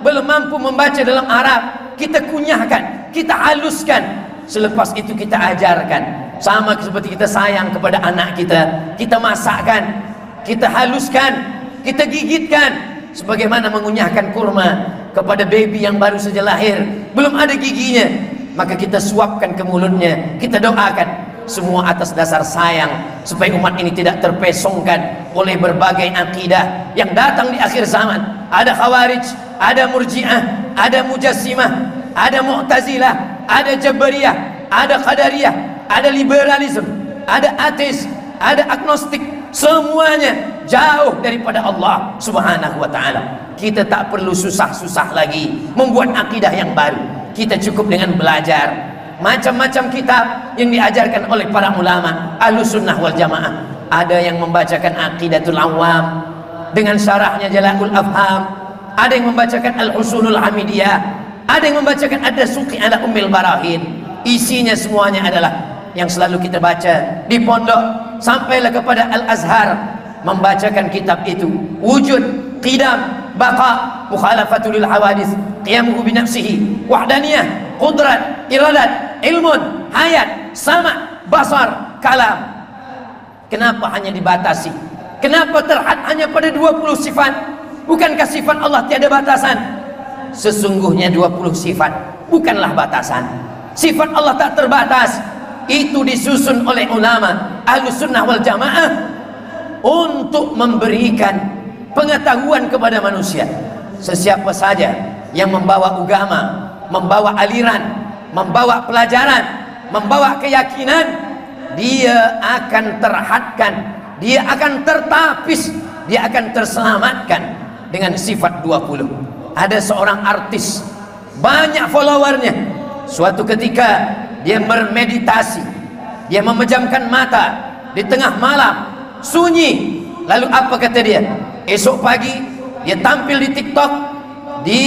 belum mampu membaca dalam Arab, kita kunyahkan, kita haluskan. Selepas itu kita ajarkan Sama seperti kita sayang kepada anak kita, kita masakkan, kita haluskan, kita gigitkan, sebagaimana mengunyahkan kurma kepada baby yang baru saja lahir, belum ada giginya, maka kita suapkan ke mulutnya, kita doakan, semua atas dasar sayang, supaya umat ini tidak terpesongkan oleh berbagai akidah yang datang di akhir zaman. Ada Khawarij, ada Murji'ah, ada Mujassimah, ada Mu'tazilah, ada Jabariyah, ada Qadariyah, ada liberalisme, ada ateis, ada agnostik. Semuanya jauh daripada Allah Subhanahu wa ta'ala. Kita tak perlu susah-susah lagi membuat akidah yang baru. Kita cukup dengan belajar macam-macam kitab yang diajarkan oleh para ulama Ahlus Sunnah wal Jamaah. Ada yang membacakan Aqidatul Awam dengan syarahnya Jala'ul Afham, ada yang membacakan Al-Usulul Hamidiyah, ada yang membacakan Ad-Dasuqi ala Ummil Barahin. Isinya semuanya adalah yang selalu kita baca di pondok, sampailah kepada Al-Azhar, membacakan kitab itu. Wujud, qidam, baqa, mukhalafatul hawadis, qiyamuhu binafsihi, wahdaniyah, qudrat, iradat, ilmun, hayat, sama, basar, kalam. Kenapa hanya dibatasi? Kenapa terhad hanya pada 20 sifat? Bukankah sifat Allah tiada batasan? Sesungguhnya 20 sifat bukanlah batasan. Sifat Allah tak terbatas. Itu disusun oleh ulama Ahlus Sunnah wal Jamaah untuk memberikan pengetahuan kepada manusia. Sesiapa saja yang membawa agama, membawa aliran, membawa pelajaran, membawa keyakinan, dia akan terhadkan, dia akan tertapis, dia akan terselamatkan dengan sifat 20. Ada seorang artis, banyak followernya. Suatu ketika dia bermeditasi, dia memejamkan mata di tengah malam, sunyi. Lalu apa kata dia? Esok pagi dia tampil di TikTok, di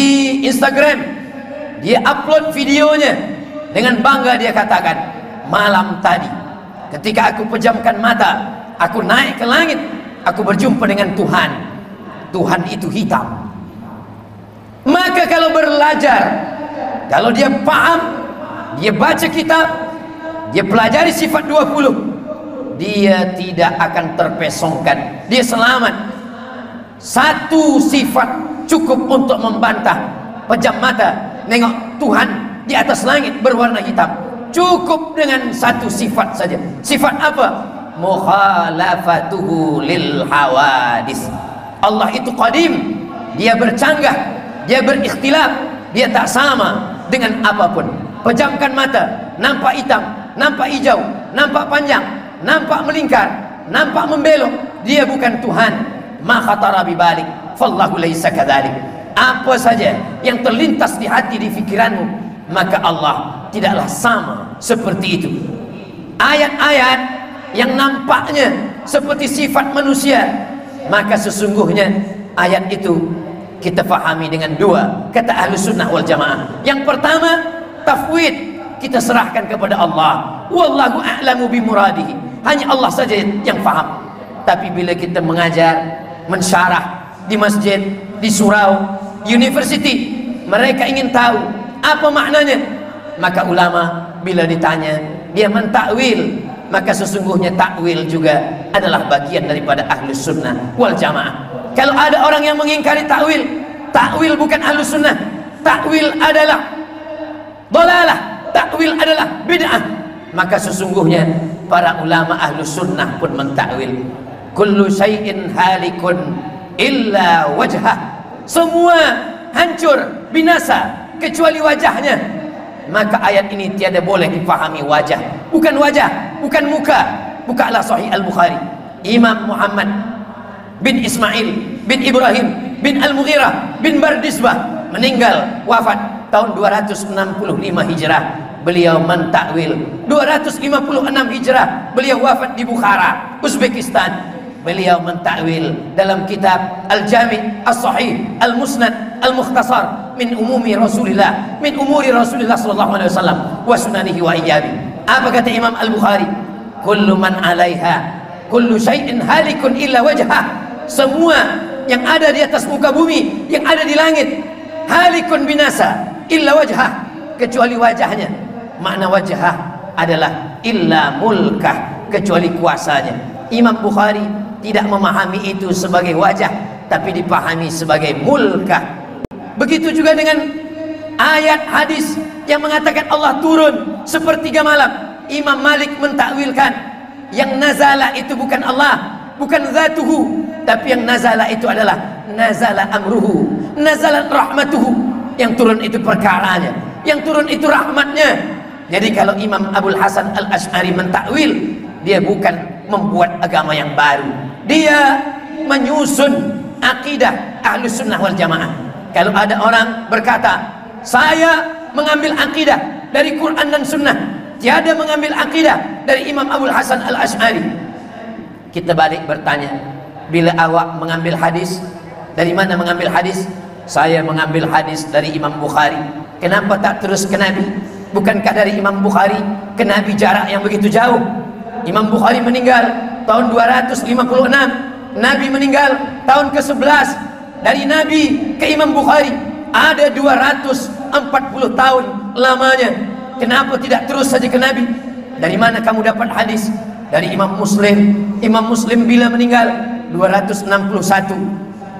Instagram, dia upload videonya. Dengan bangga dia katakan, malam tadi ketika aku pejamkan mata, aku naik ke langit, aku berjumpa dengan Tuhan. Tuhan itu hitam. Maka kalau belajar, kalau dia paham, dia baca kitab, dia pelajari sifat 20, dia tidak akan terpesongkan, dia selamat. Satu sifat cukup untuk membantah. Pejam mata, nengok Tuhan di atas langit berwarna hitam. Cukup dengan satu sifat saja. Sifat apa? Mukhalafatuhu lil hawadis. Allah itu qadim, dia bercanggah, dia berikhtilaf, dia tak sama dengan apapun. Pejamkan mata, nampak hitam, nampak hijau, nampak panjang, nampak melingkar, nampak membelok, dia bukan Tuhan. Ma khatara bibalik fallahu laisa kadzalik. Apa saja yang terlintas di hati, di fikiranmu, maka Allah tidaklah sama seperti itu. Ayat-ayat yang nampaknya seperti sifat manusia, maka sesungguhnya ayat itu kita fahami dengan dua kata Ahlus Sunnah wal Jamaah. Yang pertama, tafwid, kita serahkan kepada Allah. Wallahu a'lamu bimuradihi. Hanya Allah saja yang faham. Tapi bila kita mengajar, mensyarah di masjid, di surau, university, mereka ingin tahu apa maknanya, maka ulama bila ditanya, dia mentakwil. Maka sesungguhnya takwil juga adalah bagian daripada Ahlus Sunnah wal Jamaah. Kalau ada orang yang mengingkari takwil, takwil bukan Ahlus Sunnah, takwil adalah dalalah, takwil adalah bid'ah. Maka sesungguhnya para ulama Ahlus Sunnah pun mentakwil. Kullu syai'in halikun illa wajhah. Semua hancur, binasa kecuali wajahnya. Maka ayat ini tiada boleh dipahami wajah, bukan wajah, bukan muka. Bukalah Sahih Al-Bukhari. Imam Muhammad bin Ismail bin Ibrahim bin Al-Mughirah bin Bardisbah meninggal, wafat tahun 265 Hijrah. Beliau mentakwil 256 Hijrah. Beliau wafat di Bukhara, Uzbekistan. Beliau mentakwil dalam kitab Al-Jami' As-Sahih Al-Musnad Al-Mukhtasar min umumi Rasulillah, min umuri Rasulillah sallallahu alaihi wasallam wa sunanihi wa iyyabi. Apa kata Imam Al-Bukhari? Kullu man 'alaiha, kullu syai'in halikun illa wajhah. Semua yang ada di atas muka bumi, yang ada di langit, halikun binasa illa wajhah, kecuali wajahnya. Makna wajhah adalah illa mulkah, kecuali kuasanya. Imam Bukhari tidak memahami itu sebagai wajah, tapi dipahami sebagai mulkah. Begitu juga dengan ayat hadis yang mengatakan Allah turun sepertiga malam. Imam Malik mentakwilkan yang nazala itu bukan Allah, bukan zatuhu, tapi yang nazala itu adalah nazala amruhu, nazala rahmatuhu. Yang turun itu perkaranya, yang turun itu rahmatnya. Jadi kalau Imam Abul Hasan Al-Asy'ari mentakwil, dia bukan membuat agama yang baru, dia menyusun akidah Ahlus Sunnah wal Jamaah. Kalau ada orang berkata, saya mengambil akidah dari Quran dan Sunnah, tiada mengambil akidah dari Imam Abul Hasan Al-Asy'ari, kita balik bertanya, bila awak mengambil hadis, dari mana mengambil hadis? Saya mengambil hadis dari Imam Bukhari. Kenapa tak terus ke Nabi? Bukankah dari Imam Bukhari ke Nabi jarak yang begitu jauh? Imam Bukhari meninggal tahun 256, Nabi meninggal tahun ke-11. Dari Nabi ke Imam Bukhari ada 240 tahun lamanya. Kenapa tidak terus saja ke Nabi? Dari mana kamu dapat hadis? Dari Imam Muslim. Imam Muslim bila meninggal 261,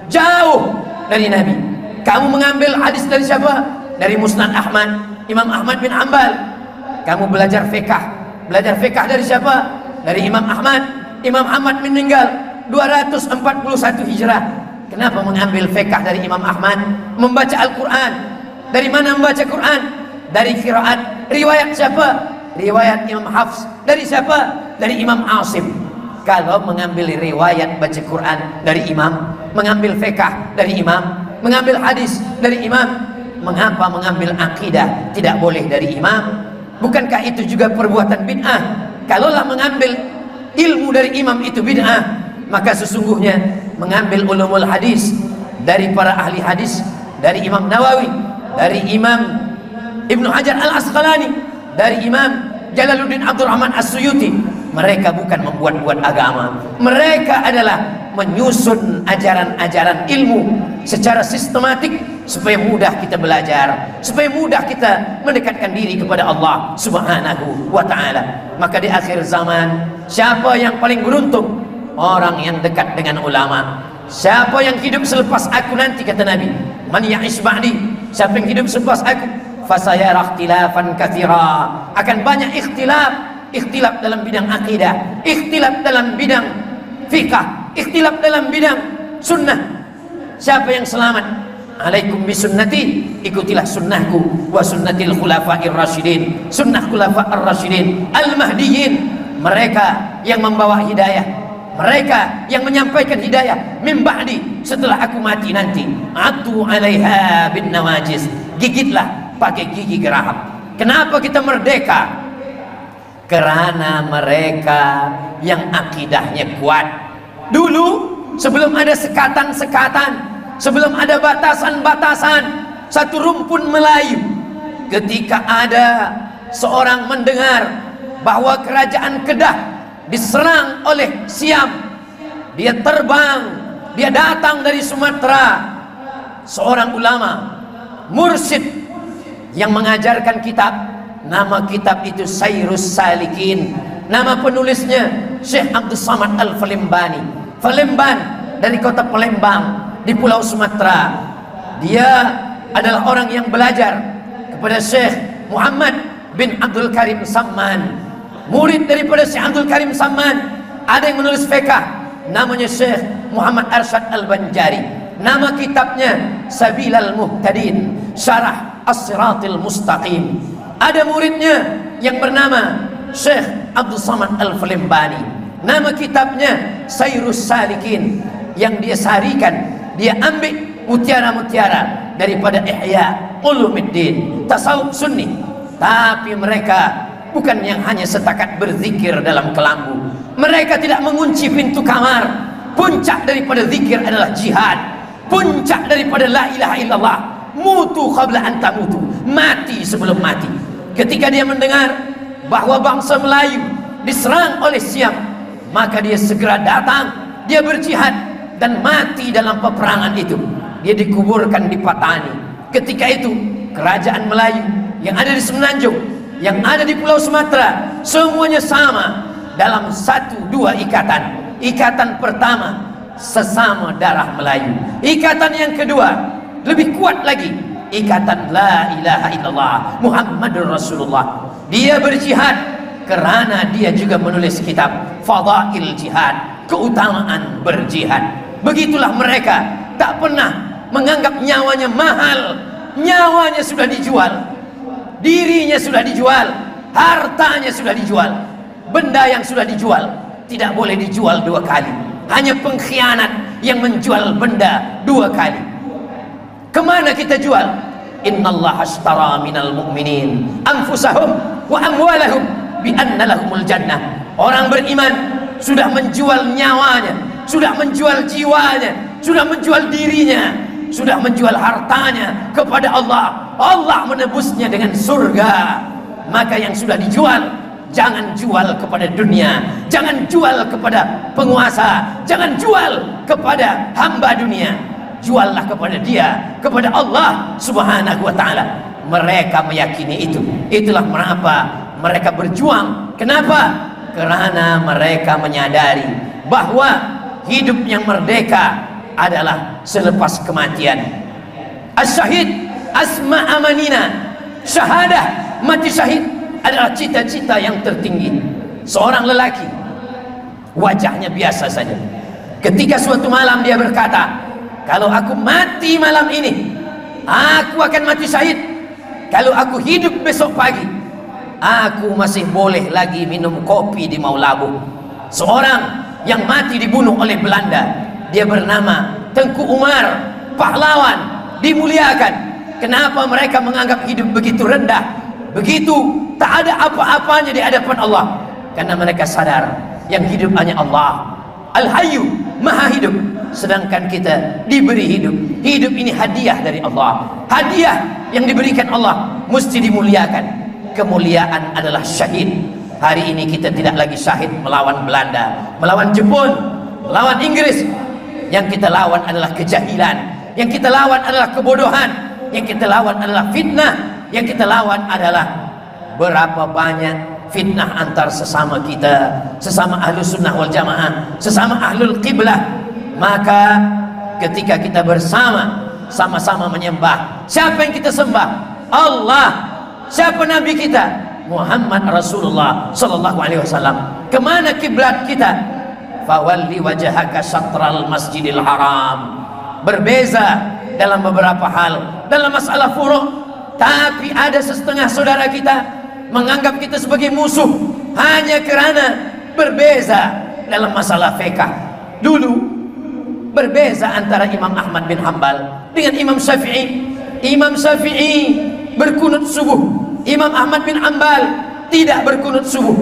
jauh dari Nabi. Kamu mengambil hadis dari siapa? Dari Musnad Ahmad, Imam Ahmad bin Hanbal. Kamu belajar fiqh. Belajar fiqh dari siapa? Dari Imam Ahmad. Imam Ahmad meninggal 241 Hijrah. Kenapa mengambil fiqh dari Imam Ahmad? Membaca Al-Quran. Dari mana membaca Quran? Dari qiraat. Riwayat siapa? Riwayat Imam Hafs. Dari siapa? Dari Imam Asim. Kalau mengambil riwayat baca Quran dari imam, mengambil fiqh dari imam, mengambil hadis dari imam, mengapa mengambil akidah tidak boleh dari imam? Bukankah itu juga perbuatan bid'ah? Kalaulah mengambil ilmu dari imam itu bid'ah, maka sesungguhnya mengambil ulumul hadis dari para ahli hadis, dari Imam Nawawi, dari Imam Ibnu Hajar Al-Asqalani, dari Imam Jalaluddin Abdul Rahman As-Suyuti, mereka bukan membuat-buat agama. Mereka adalah menyusun ajaran-ajaran ilmu secara sistematik supaya mudah kita belajar, supaya mudah kita mendekatkan diri kepada Allah Subhanahu wa ta'ala. Maka di akhir zaman, siapa yang paling beruntung? Orang yang dekat dengan ulama. Siapa yang hidup selepas aku nanti, kata Nabi, man ya'ish ba'di, siapa yang hidup selepas aku, fasayara ikhtilafan katsira, akan banyak ikhtilaf dalam bidang akidah, ikhtilaf dalam bidang fiqh, ikhtilaf dalam bidang sunnah. Siapa yang selamat? Alaikum bisunnati, ikutilah sunnahku, wa sunnatil khulafa'ir rasyidin, sunnah khulafa' ar-rasyidin al-mahdiyyin, mereka yang membawa hidayah, mereka yang menyampaikan hidayah min ba'di, setelah aku mati nanti. Atu 'alaiha bin nawajiz, gigitlah pakai gigi geraham. Kenapa kita merdeka? Karena mereka yang akidahnya kuat. Dulu sebelum ada sekatan-sekatan, sebelum ada batasan-batasan, satu rumpun Melayu, ketika ada seorang mendengar bahwa kerajaan Kedah diserang oleh Siam, dia terbang, dia datang dari Sumatera. Seorang ulama mursyid yang mengajarkan kitab, nama kitab itu Sayrus Salikin, nama penulisnya Syekh Abdul Samad Al-Falembani, Falemban, dari kota Palembang di Pulau Sumatera. Dia adalah orang yang belajar kepada Syekh Muhammad bin Abdul Karim Samman, murid daripada Syekh Abdul Karim Samman. Ada yang menulis fiqh, namanya Syekh Muhammad Arsyad Al-Banjari, nama kitabnya Sabilal Muhtadin, Syarah As-Siratil Mustaqim. Ada muridnya yang bernama Syekh Abdul Samad Al-Falembani, nama kitabnya Sayrus Salikin, yang dia sarikan, dia ambil mutiara-mutiara daripada Ihya Ulumuddin, tasawuf sunni. Tapi mereka bukan yang hanya setakat berzikir dalam kelambu, mereka tidak mengunci pintu kamar. Puncak daripada zikir adalah jihad, puncak daripada la ilaha illallah, mutu qabla an tamutu, mati sebelum mati. Ketika dia mendengar bahwa bangsa Melayu diserang oleh Siam, maka dia segera datang, dia berjihad dan mati dalam peperangan itu. Dia dikuburkan di Patani. Ketika itu kerajaan Melayu yang ada di Semenanjung yang ada di Pulau Sumatera, semuanya sama dalam satu dua ikatan. Ikatan pertama, sesama darah Melayu. Ikatan yang kedua, lebih kuat lagi, ikatan la ilaha illallah Muhammadur Rasulullah. Dia berjihad karena dia juga menulis kitab Fadail Jihad, keutamaan berjihad. Begitulah mereka, tak pernah menganggap nyawanya mahal. Nyawanya sudah dijual, dirinya sudah dijual, hartanya sudah dijual. Benda yang sudah dijual tidak boleh dijual dua kali. Hanya pengkhianat yang menjual benda dua kali. Kemana kita jual? Innallaha ashtara minal mu'minin anfusahum wa amwalahum bi anna lahumul jannah. Orang beriman sudah menjual nyawanya, sudah menjual jiwanya, sudah menjual dirinya, sudah menjual hartanya kepada Allah. Allah menebusnya dengan surga. Maka yang sudah dijual, jangan jual kepada dunia, jangan jual kepada penguasa, jangan jual kepada hamba dunia. Juallah kepada dia, kepada Allah Subhanahu wa ta'ala. Mereka meyakini itu. Itulah mengapa mereka berjuang. Kenapa? Karena mereka menyadari bahwa hidup yang merdeka adalah selepas kematian. As-syahid asma amanina. Syahadah, mati syahid adalah cita-cita yang tertinggi. Seorang lelaki, wajahnya biasa saja. Ketika suatu malam dia berkata, kalau aku mati malam ini, aku akan mati syahid. Kalau aku hidup besok pagi, aku masih boleh lagi minum kopi di Maulabu. Seorang yang mati dibunuh oleh Belanda, dia bernama Tengku Umar, pahlawan, dimuliakan. Kenapa mereka menganggap hidup begitu rendah, begitu tak ada apa-apanya di hadapan Allah? Karena mereka sadar yang hidup hanya Allah, Al-Hayyu, Maha Hidup. Sedangkan kita diberi hidup. Hidup ini hadiah dari Allah. Hadiah yang diberikan Allah mesti dimuliakan. Kemuliaan adalah syahid. Hari ini kita tidak lagi syahid melawan Belanda, melawan Jepun, melawan Inggris. Yang kita lawan adalah kejahilan, yang kita lawan adalah kebodohan, yang kita lawan adalah fitnah, yang kita lawan adalah berapa banyak fitnah antar sesama kita, sesama ahlus sunnah wal jamaah, sesama ahlul qiblah. Maka ketika kita bersama, sama-sama menyembah, siapa yang kita sembah? Allah. Siapa Nabi kita? Muhammad Rasulullah Sallallahu Alaihi Wasallam. Kemana kiblat kita? Fawalli wajhaka syatral masjidil haram. Berbeza dalam beberapa hal, dalam masalah furu', tapi ada setengah saudara kita menganggap kita sebagai musuh hanya karena berbeza dalam masalah fiqh. Dulu berbeza antara Imam Ahmad bin Hanbal dengan Imam Syafi'i. Imam Syafi'i berkunut subuh, Imam Ahmad bin Hanbal tidak berkunut subuh.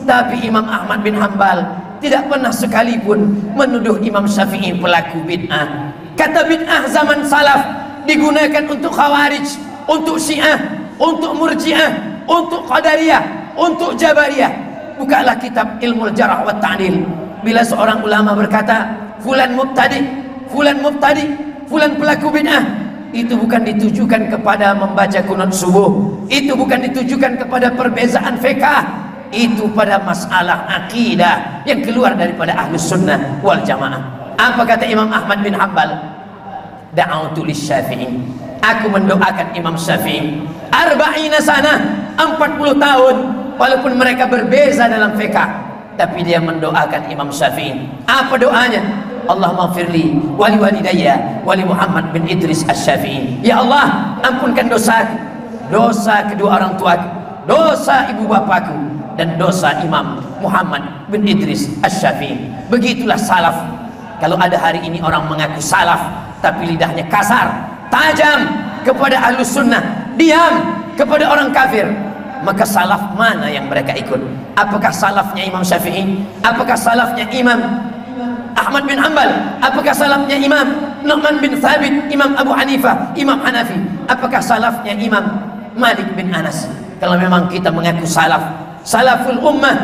Tapi Imam Ahmad bin Hanbal tidak pernah sekalipun menuduh Imam Syafi'i pelaku bid'ah. Kata bid'ah zaman salaf digunakan untuk khawarij, untuk syiah, untuk murji'ah, untuk qadariyah, untuk jabariyah. Bukalah kitab ilmu jarh wa ta'dil. Bila seorang ulama berkata fulan mubtadi, fulan mubtadi, fulan pelaku bid'ah, itu bukan ditujukan kepada membaca kunut subuh, itu bukan ditujukan kepada perbezaan fiqh, itu pada masalah akidah yang keluar daripada ahlus sunnah wal jamaah. Apa kata Imam Ahmad bin Hanbal? Da'autu lisyafi'i, aku mendoakan Imam Syafi'i 40 sana, 40 tahun, walaupun mereka berbeza dalam fiqh, tapi dia mendoakan Imam Syafi'i. Apa doanya? Allahumma firli wali walidayya wali Muhammad bin Idris Asy-Syafi'i. Ya Allah, ampunkan dosa kedua orang tuaku, dosa ibu bapakku, dan dosa Imam Muhammad bin Idris Asy-Syafi'i. Begitulah salaf. Kalau ada hari ini orang mengaku salaf tapi lidahnya kasar, tajam kepada ahlus sunnah, diam kepada orang kafir, maka salaf mana yang mereka ikut? Apakah salafnya Imam Syafi'i? Apakah salafnya Imam Ahmad bin Hanbal? Apakah salafnya Imam Nu'man bin Thabit, Imam Abu Hanifah, Imam Hanafi? Apakah salafnya Imam Malik bin Anas? Kalau memang kita mengaku salaf, salaful ummah,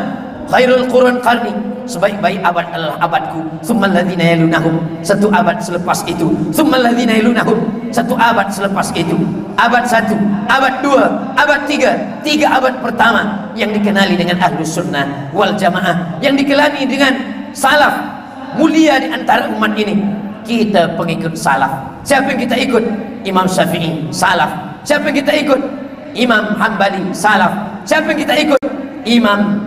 khairul qurun qarni, sebaik-baik abad adalah abadku, tsummal ladzina yalunahum, satu abad selepas itu, tsummal ladzina yalunahum, satu abad selepas itu, abad 1, abad 2, abad 3, 3 abad pertama yang dikenali dengan Ahlus Sunnah wal Jamaah, yang dikenali dengan salaf mulia di antara umat ini. Kita pengikut salaf. Siapa yang kita ikut? Imam Syafi'i, salaf. Siapa yang kita ikut? Imam Hambali, salaf. Siapa yang kita ikut? Imam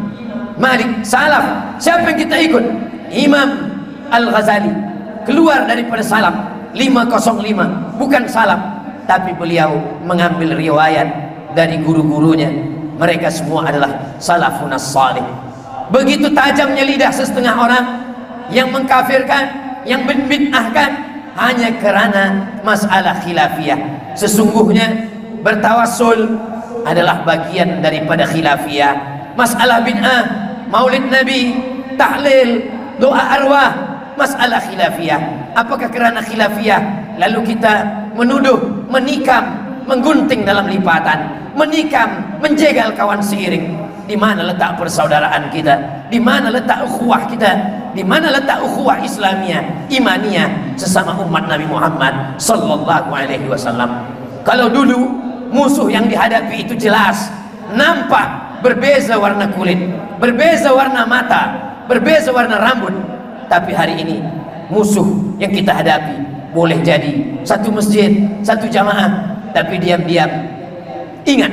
Malik, salaf. Siapa yang kita ikut? Imam Al-Ghazali, keluar daripada salaf, 505, bukan salaf, tapi beliau mengambil riwayat dari guru-gurunya. Mereka semua adalah salafun as-salih. Begitu tajamnya lidah setengah orang yang mengkafirkan, yang membid'ahkan hanya karena masalah khilafiyah. Sesungguhnya bertawassul adalah bagian daripada khilafiyah. Masalah bid'ah, maulid Nabi, tahlil, doa arwah, masalah khilafiyah. Apakah kerana khilafiyah lalu kita menuduh, menikam, menggunting dalam lipatan, menikam, menjegal kawan seiring? Di mana letak persaudaraan kita? Di mana letak ukhuwah kita? Di mana letak ukhuwah Islamiyah, imaniyah sesama umat Nabi Muhammad sallallahu alaihi wasallam? Kalau dulu musuh yang dihadapi itu jelas, nampak, berbeza warna kulit, berbeza warna mata, berbeza warna rambut. Tapi hari ini musuh yang kita hadapi boleh jadi satu masjid, satu jamaah, tapi diam-diam ingat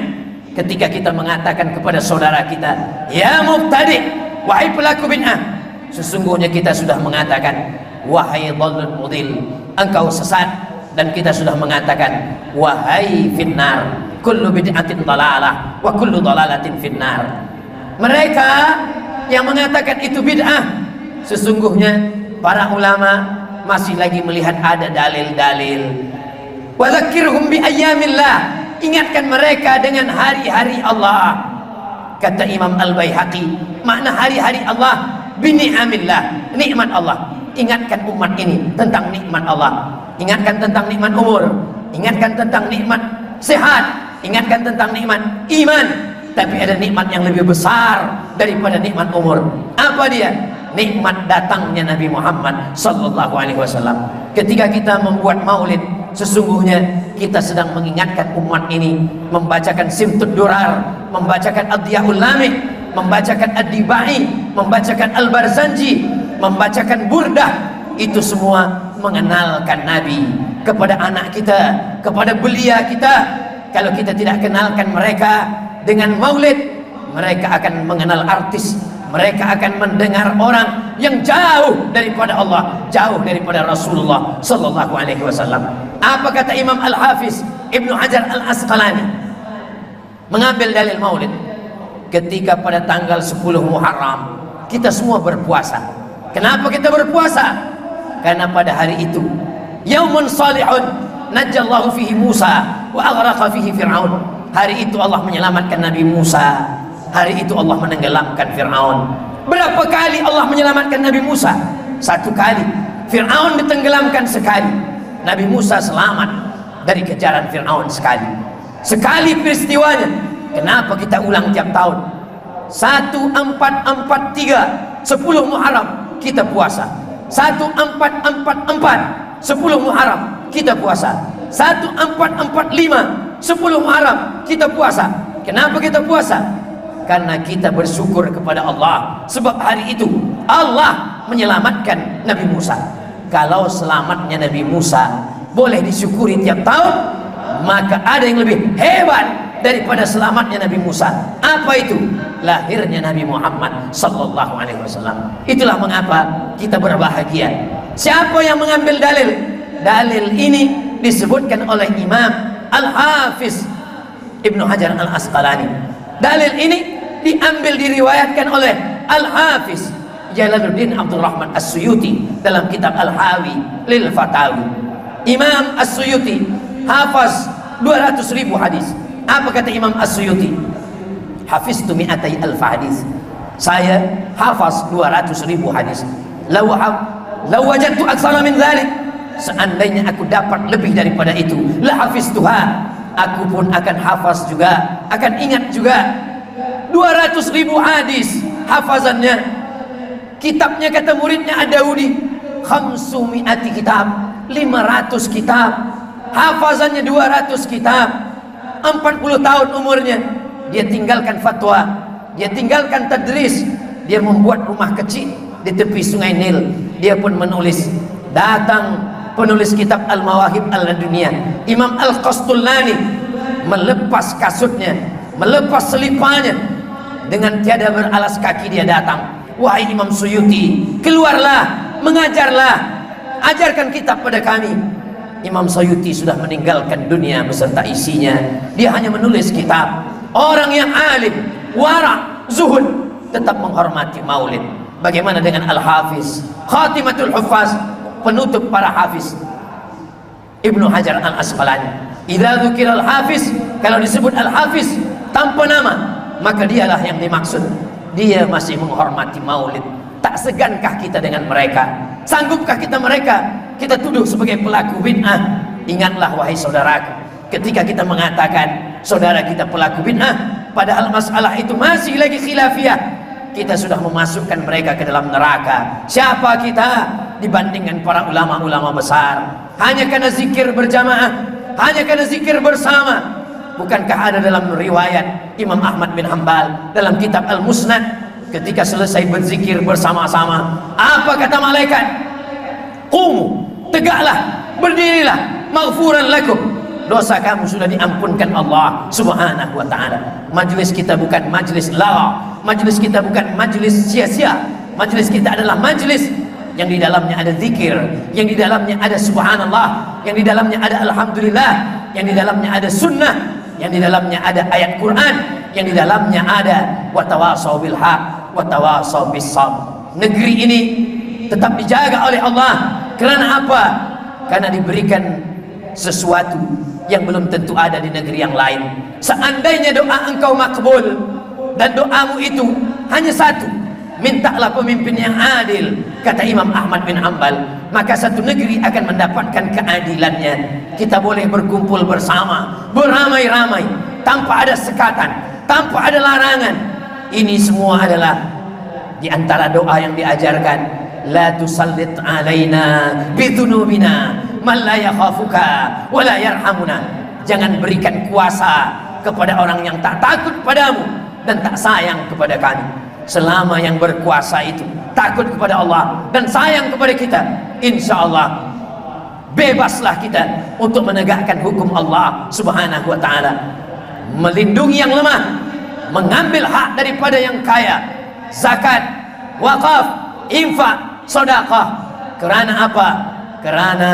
ketika kita mengatakan kepada saudara kita, ya mubtadi, wahai pelaku bid'ah, sesungguhnya kita sudah mengatakan, wahai dhallul mudil, engkau sesat. Dan kita sudah mengatakan, wahai finnar, kullu bid'atin dhalalah wa kullu dhalalatin finnar. Mereka yang mengatakan itu bid'ah, sesungguhnya para ulama masih lagi melihat ada dalil-dalil. Wa dzakirhum bi ayyamillah, ingatkan mereka dengan hari-hari Allah. Kata Imam Al-Baihaqi, makna hari-hari Allah bini'amillah, nikmat Allah. Ingatkan umat ini tentang nikmat Allah. Ingatkan tentang nikmat umur, ingatkan tentang nikmat sehat, ingatkan tentang nikmat iman. Tapi ada nikmat yang lebih besar daripada nikmat umur. Apa dia? Nikmat datangnya Nabi Muhammad sallallahu alaihi wasallam. Ketika kita membuat maulid, sesungguhnya kita sedang mengingatkan umat ini, membacakan Simtud Durar, membacakan Ad-Diyaul Lamih, membacakan Ad-Dibai, membacakan Al-Barzanji, membacakan Burdah. Itu semua mengenalkan Nabi kepada anak kita, kepada belia kita. Kalau kita tidak kenalkan mereka dengan maulid, mereka akan mengenal artis, mereka akan mendengar orang yang jauh daripada Allah, jauh daripada Rasulullah sallallahu alaihi wasallam. Apa kata Imam Al-Hafiz Ibnu Hajar Al-Asqalani mengambil dalil maulid? Ketika pada tanggal 10 Muharram kita semua berpuasa. Kenapa kita berpuasa? Karena pada hari itu yaumun salihun najjallahu fihi Musa wa aghraqa fihi Fir'aun. Hari itu Allah menyelamatkan Nabi Musa, hari itu Allah menenggelamkan Fir'aun. Berapa kali Allah menyelamatkan Nabi Musa? 1 kali. Fir'aun ditenggelamkan sekali. Nabi Musa selamat dari kejaran Fir'aun sekali. Sekali peristiwanya. Kenapa kita ulang tiap tahun? 1443 10 Muharram kita puasa. 1444 10 Muharram kita puasa. 1445 10 Muharram kita puasa. Kenapa kita puasa? Karena kita bersyukur kepada Allah, sebab hari itu Allah menyelamatkan Nabi Musa. Kalau selamatnya Nabi Musa boleh disyukuri tiap tahun, maka ada yang lebih hebat daripada selamatnya Nabi Musa. Apa itu? Lahirnya Nabi Muhammad sallallahu alaihi wasallam. Itulah mengapa kita berbahagia. Siapa yang mengambil dalil? Dalil ini disebutkan oleh Imam Al-Hafiz Ibnu Hajar Al-Asqalani. Dalil ini diambil, diriwayatkan oleh Al-Hafiz Jalaluddin Abdul Rahman As-Suyuti dalam kitab Al-Hawi Lil Fatawi. Imam As-Suyuti hafaz 200.000 hadis. Apa kata Imam As-Suyuti? Hafiztu mi'atai alf hadis. Saya hafaz 200.000 hadis. Law wajadtu aktsara min dzalik, seandainya aku dapat lebih daripada itu, la hafiztuha, aku pun akan hafaz juga, akan ingat juga. 200.000 hadis hafazannya. Kitabnya kata muridnya Ad-Daudi 500 kitab, 500 kitab. hafazannya 200 kitab, 40 tahun umurnya, dia tinggalkan fatwa, dia tinggalkan tadris, dia membuat rumah kecil di tepi sungai Nil. Dia pun menulis. Datang penulis kitab Al-Mawahib Al-Laduniyah, Imam Al-Qastullani, melepas kasutnya, melepas selipanya, dengan tiada beralas kaki dia datang. Wahai Imam Suyuti, keluarlah, mengajarlah, ajarkan kitab pada kami. Imam Suyuti sudah meninggalkan dunia beserta isinya. Dia hanya menulis kitab. Orang yang alim, wara', zuhud, tetap menghormati maulid. Bagaimana dengan Al-Hafiz, Khatimatul Huffaz, penutup para hafiz, Ibnu Hajar Al-Asqalani. Idza dzukira Al-Hafiz, kalau disebut Al-Hafiz tanpa nama, maka dialah yang dimaksud. Dia masih menghormati maulid. Tak segankah kita dengan mereka? Sanggupkah kita mereka kita tuduh sebagai pelaku bid'ah? Ingatlah wahai saudaraku, ketika kita mengatakan saudara kita pelaku bid'ah, padahal masalah itu masih lagi khilafiyah, kita sudah memasukkan mereka ke dalam neraka. Siapa kita dibandingkan para ulama-ulama besar? Hanya karena zikir berjamaah, hanya karena zikir bersama. Bukankah ada dalam riwayat Imam Ahmad bin Hanbal dalam kitab Al-Musnad, ketika selesai berzikir bersama-sama, apa kata malaikat? Qumu, tegaklah, berdirilah, maghfuran lakum, dosa kamu sudah diampunkan Allah Subhanahu wa ta'ala. Majlis kita bukan majlis lawa, majlis kita bukan majlis sia-sia. Majlis kita adalah majlis yang di dalamnya ada zikir, yang di dalamnya ada subhanallah, yang di dalamnya ada alhamdulillah, yang di dalamnya ada sunnah, yang di dalamnya ada ayat Quran, yang di dalamnya ada watawasau bil haq watawasau bis sabr. Negeri ini tetap dijaga oleh Allah. Karena apa? Karena diberikan sesuatu yang belum tentu ada di negeri yang lain. Seandainya doa engkau makbul dan doamu itu hanya satu, mintalah pemimpin yang adil, kata Imam Ahmad bin Hanbal, maka satu negeri akan mendapatkan keadilannya. Kita boleh berkumpul bersama, beramai-ramai, tanpa ada sekatan, tanpa ada larangan. Ini semua adalah di antara doa yang diajarkan. La tusallit alaina bidunubina man la yakhafuka wa la yarhamuna. Jangan berikan kuasa kepada orang yang tak takut padamu dan tak sayang kepada kami. Selama yang berkuasa itu takut kepada Allah dan sayang kepada kita, insya Allah bebaslah kita untuk menegakkan hukum Allah Subhanahu wa ta'ala, melindungi yang lemah, mengambil hak daripada yang kaya, zakat, wakaf, infak, sedekah. Kerana apa? Kerana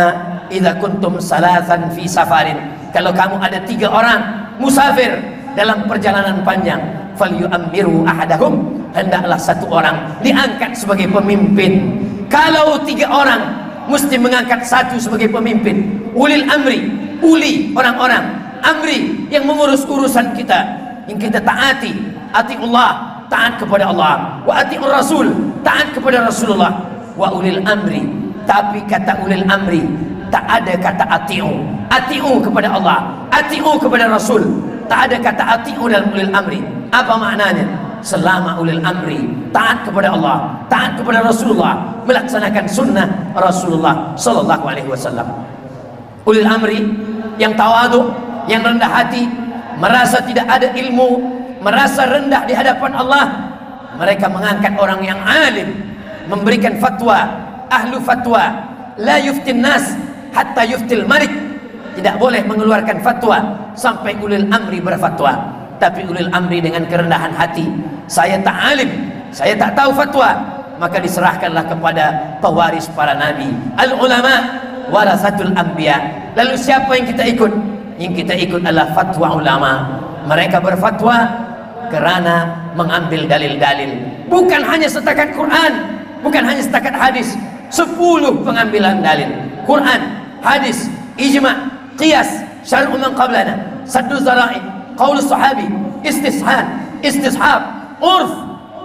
idza kuntum salasan fi safarin, kalau kamu ada 3 orang musafir dalam perjalanan panjang, falyu'ammiru ahadahum, hendaklah 1 orang diangkat sebagai pemimpin. Kalau 3 orang mesti mengangkat 1 sebagai pemimpin. Ulil amri, uli orang-orang amri yang mengurus urusan kita, yang kita taati. Atiullah, taat kepada Allah, wa atiur rasul, taat kepada Rasulullah, wa ulil amri. Tapi kata ulil amri tak ada kata atiu. Atiu kepada Allah, atiu kepada Rasul, tak ada kata atiu dalam ulil amri. Apa maknanya? Selama ulil amri taat kepada Allah, taat kepada Rasulullah, melaksanakan sunnah Rasulullah sallallahu alaihi wasallam. Ulil amri yang tawadhu, yang rendah hati, merasa tidak ada ilmu, merasa rendah di hadapan Allah, mereka mengangkat orang yang alim, memberikan fatwa. Ahlu fatwa la yuftin nas hatta yuftil malik. Tidak boleh mengeluarkan fatwa sampai ulil amri berfatwa. Tapi ulil amri dengan kerendahan hati, saya tak alim, saya tak tahu fatwa, maka diserahkanlah kepada pewaris para nabi. Al ulama warasatul anbiya. Lalu siapa yang kita ikut? Yang kita ikut adalah fatwa ulama. Mereka berfatwa kerana mengambil dalil-dalil, bukan hanya setakat Quran, bukan hanya setakat hadis. 10 pengambilan dalil: Quran, hadis, ijma', qiyas, syar'u man qablana, saddu zara'i, qaul sahabi, istishab, urf.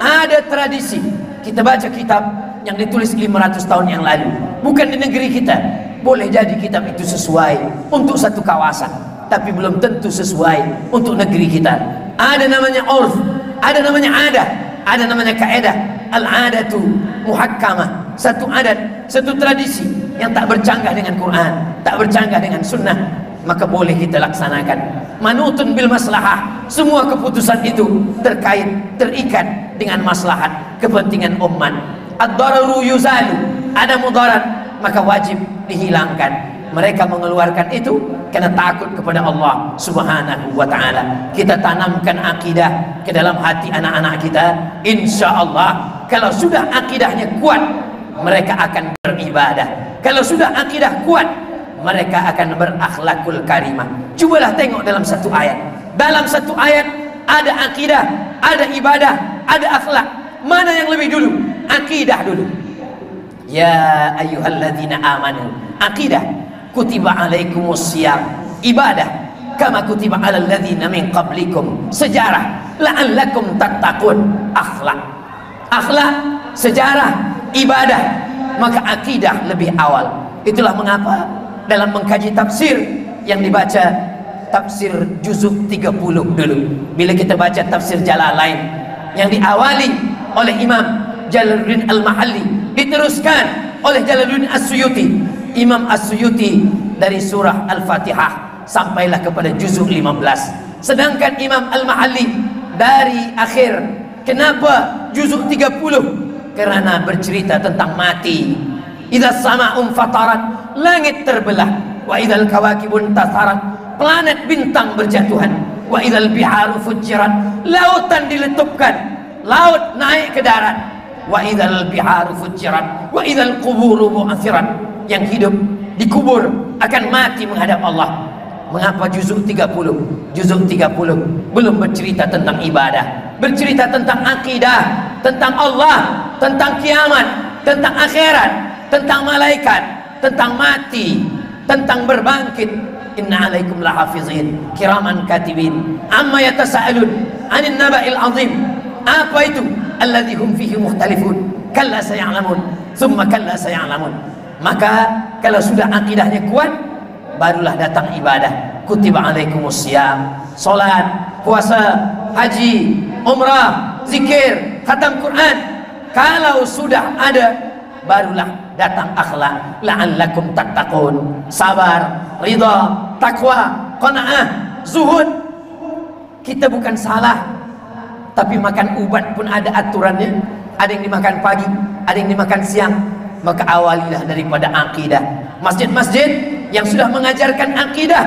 Ada tradisi. Kita baca kitab yang ditulis 500 tahun yang lalu, bukan di negeri kita. Boleh jadi kitab itu sesuai untuk satu kawasan, tapi belum tentu sesuai untuk negeri kita. Ada namanya urf, ada namanya adah, ada namanya kaedah. Al-adatu muhakkamah, satu adat, satu tradisi yang tak bercanggah dengan Quran, tak bercanggah dengan sunnah, maka boleh kita laksanakan. Manutun bil maslahah, semua keputusan itu terkait, terikat dengan maslahat kepentingan umat. Ad-dararu yuzalu, ada mudarat maka wajib dihilangkan. Mereka mengeluarkan itu karena takut kepada Allah Subhanahu wa ta'ala. Kita tanamkan akidah ke dalam hati anak-anak kita. Insya Allah kalau sudah akidahnya kuat, mereka akan beribadah. Kalau sudah akidah kuat, mereka akan berakhlakul karimah. Cubalah tengok dalam satu ayat. Dalam satu ayat ada akidah, ada ibadah, ada akhlak. Mana yang lebih dulu? Akidah dulu. Ya ayyuhalladzina amanu, akidah. Kutiba alaikumus siyam, ibadah. Kama kutiba alal ladzina min qablikum, sejarah. La'allakum tattaqun, akhlak. Akhlak, sejarah, ibadah, maka akidah lebih awal. Itulah mengapa dalam mengkaji tafsir yang dibaca tafsir juzuk 30 dulu. Bila kita baca tafsir Jalalain yang diawali oleh Imam Jalaluddin Al-Mahalli, diteruskan oleh Jalaluddin As-Suyuti. Imam As-Suyuti dari surah Al-Fatihah sampailah kepada juzuk 15. Sedangkan Imam Al-Mahalli dari akhir. Kenapa juzuk 30? Karena bercerita tentang mati. Idza sama'un fatarat, langit terbelah. Wa idzal kawakibun tasarat, planet bintang berjatuhan. Wa idzal biharu fujirat, lautan diletupkan, laut naik ke darat. Wa idzal biharu fujirat, wa idzal quburu bu'athirat, yang hidup dikubur akan mati menghadap Allah. Mengapa juzuk 30? Juzuk 30 belum bercerita tentang ibadah, bercerita tentang akidah, tentang Allah, tentang kiamat, tentang akhirat, tentang malaikat, tentang mati, tentang berbangkit. Inna alaikum lahafizin kiraman katibin amma yatasaalun 'anil naba'il 'azim. Apa itu? Alladzi hum fihi mukhtalifun. Kalla saya'lamun, thumma kalla saya'lamun. Maka kalau sudah akidahnya kuat, barulah datang ibadah. Kutiba alaikumus siyam, salat, puasa, haji, umrah, zikir, khatam Quran. Kalau sudah ada, barulah datang akhlak. La'allakum tattaqun, sabar, ridha, takwa, qanaah, zuhud. Kita bukan salah, tapi makan ubat pun ada aturannya. Ada yang dimakan pagi, ada yang dimakan siang. Maka awalilah daripada akidah. Masjid-masjid yang sudah mengajarkan akidah,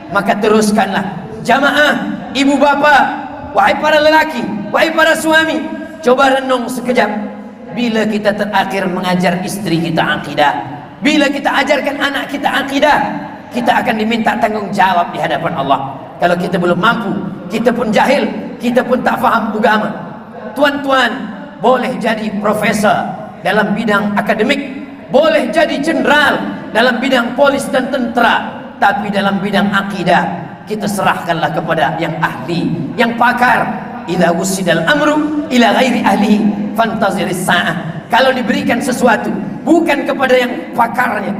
maka teruskanlah. Jamaah, ibu bapa, wahai para lelaki, wahai para suami, coba renung sekejap. Bila kita terakhir mengajar istri kita akidah, bila kita ajarkan anak kita akidah, kita akan diminta tanggung jawab di hadapan Allah. Kalau kita belum mampu, kita pun jahil, kita pun tak faham agama. Tuan-tuan boleh jadi profesor dalam bidang akademik, boleh jadi jenderal dalam bidang polis dan tentera, tapi dalam bidang akidah kita serahkanlah kepada yang ahli, yang pakar. Idza wusidal amru ila ghairi ahlihi fantaziris sa'ah. Kalau diberikan sesuatu bukan kepada yang pakarnya,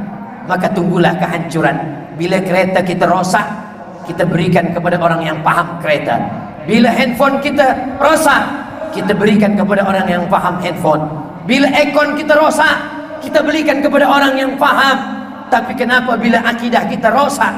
maka tunggulah kehancuran. Bila kereta kita rosak, kita berikan kepada orang yang paham kereta. Bila handphone kita rosak, kita berikan kepada orang yang paham handphone. Bila ekon kita rosak, kita belikan kepada orang yang paham. Tapi kenapa bila akidah kita rosak,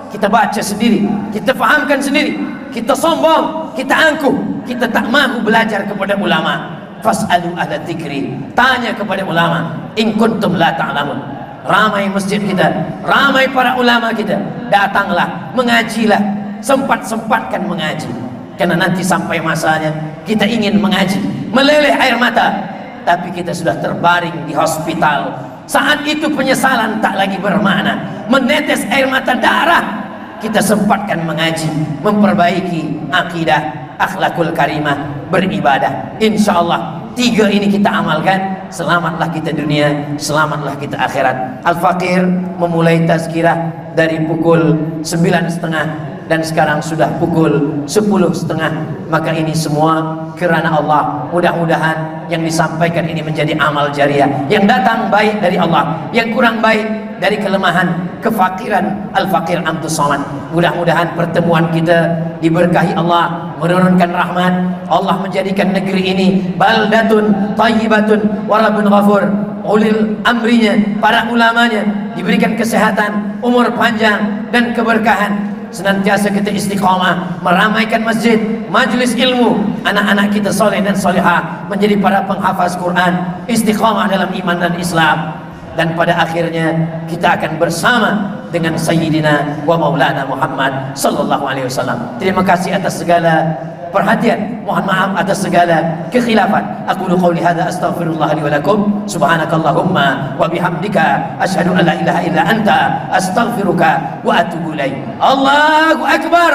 kita baca sendiri, kita fahamkan sendiri, kita sombong, kita angkuh, kita tak mahu belajar kepada ulama. Fas'alu ahla dzikri, tanya kepada ulama, in kuntum la ta'lamun. Ramai masjid kita, ramai para ulama kita, datanglah, mengajilah, sempat-sempatkan mengaji. Karena nanti sampai masanya kita ingin mengaji, meleleh air mata, tapi kita sudah terbaring di hospital. Saat itu penyesalan tak lagi bermakna, menetes air mata darah. Kita sempatkan mengaji, memperbaiki akidah, akhlakul karimah, beribadah. Insyaallah 3 ini kita amalkan, selamatlah kita dunia, selamatlah kita akhirat. Al-Faqir memulai tazkirah dari pukul 9.30 dan sekarang sudah pukul 10.30. Maka ini semua kerana Allah. Mudah-mudahan yang disampaikan ini menjadi amal jariah. Yang datang baik dari Allah, yang kurang baik dari kelemahan, kefakiran Al-Faqir Amtus Somad. Mudah-mudahan pertemuan kita diberkahi Allah, menurunkan rahmat Allah, menjadikan negeri ini baldatun thayyibatun wa rabbun ghafur. Ulil amrinya, para ulamanya diberikan kesehatan, umur panjang dan keberkahan. Senantiasa kita istiqamah meramaikan masjid, majelis ilmu, anak-anak kita soleh dan solehah menjadi para penghafaz Quran, istiqamah dalam iman dan Islam, dan pada akhirnya kita akan bersama dengan Sayyidina wa Maulana Muhammad sallallahu alaihi wasallam. Terima kasih atas segala perhatian, mohon maaf atas segala kekhilafan. Aku qouli hadza astaghfirullah li wa lakum, subhanakallahumma wa bihamdika asyhadu an la ilaha illa anta astaghfiruka wa atubu ilaik. Allahu akbar,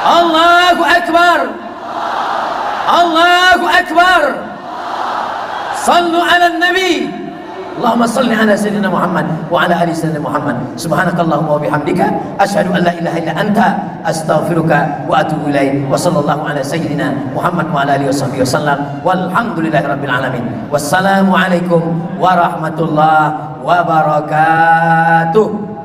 Allahu akbar, Allahu akbar. Sallu ala nabi. Allahumma salli ala sayyidina Muhammad wa ala ali sayyidina Muhammad. Subhanakallahumma wa bihamdika asyhadu an la ilaha illa anta astaghfiruka wa atubu ilaik. Wa sallallahu ala sayyidina Muhammad wa ala alihi wasallam. Walhamdulillahi rabbil alamin. Wassalamu alaikum warahmatullahi wabarakatuh.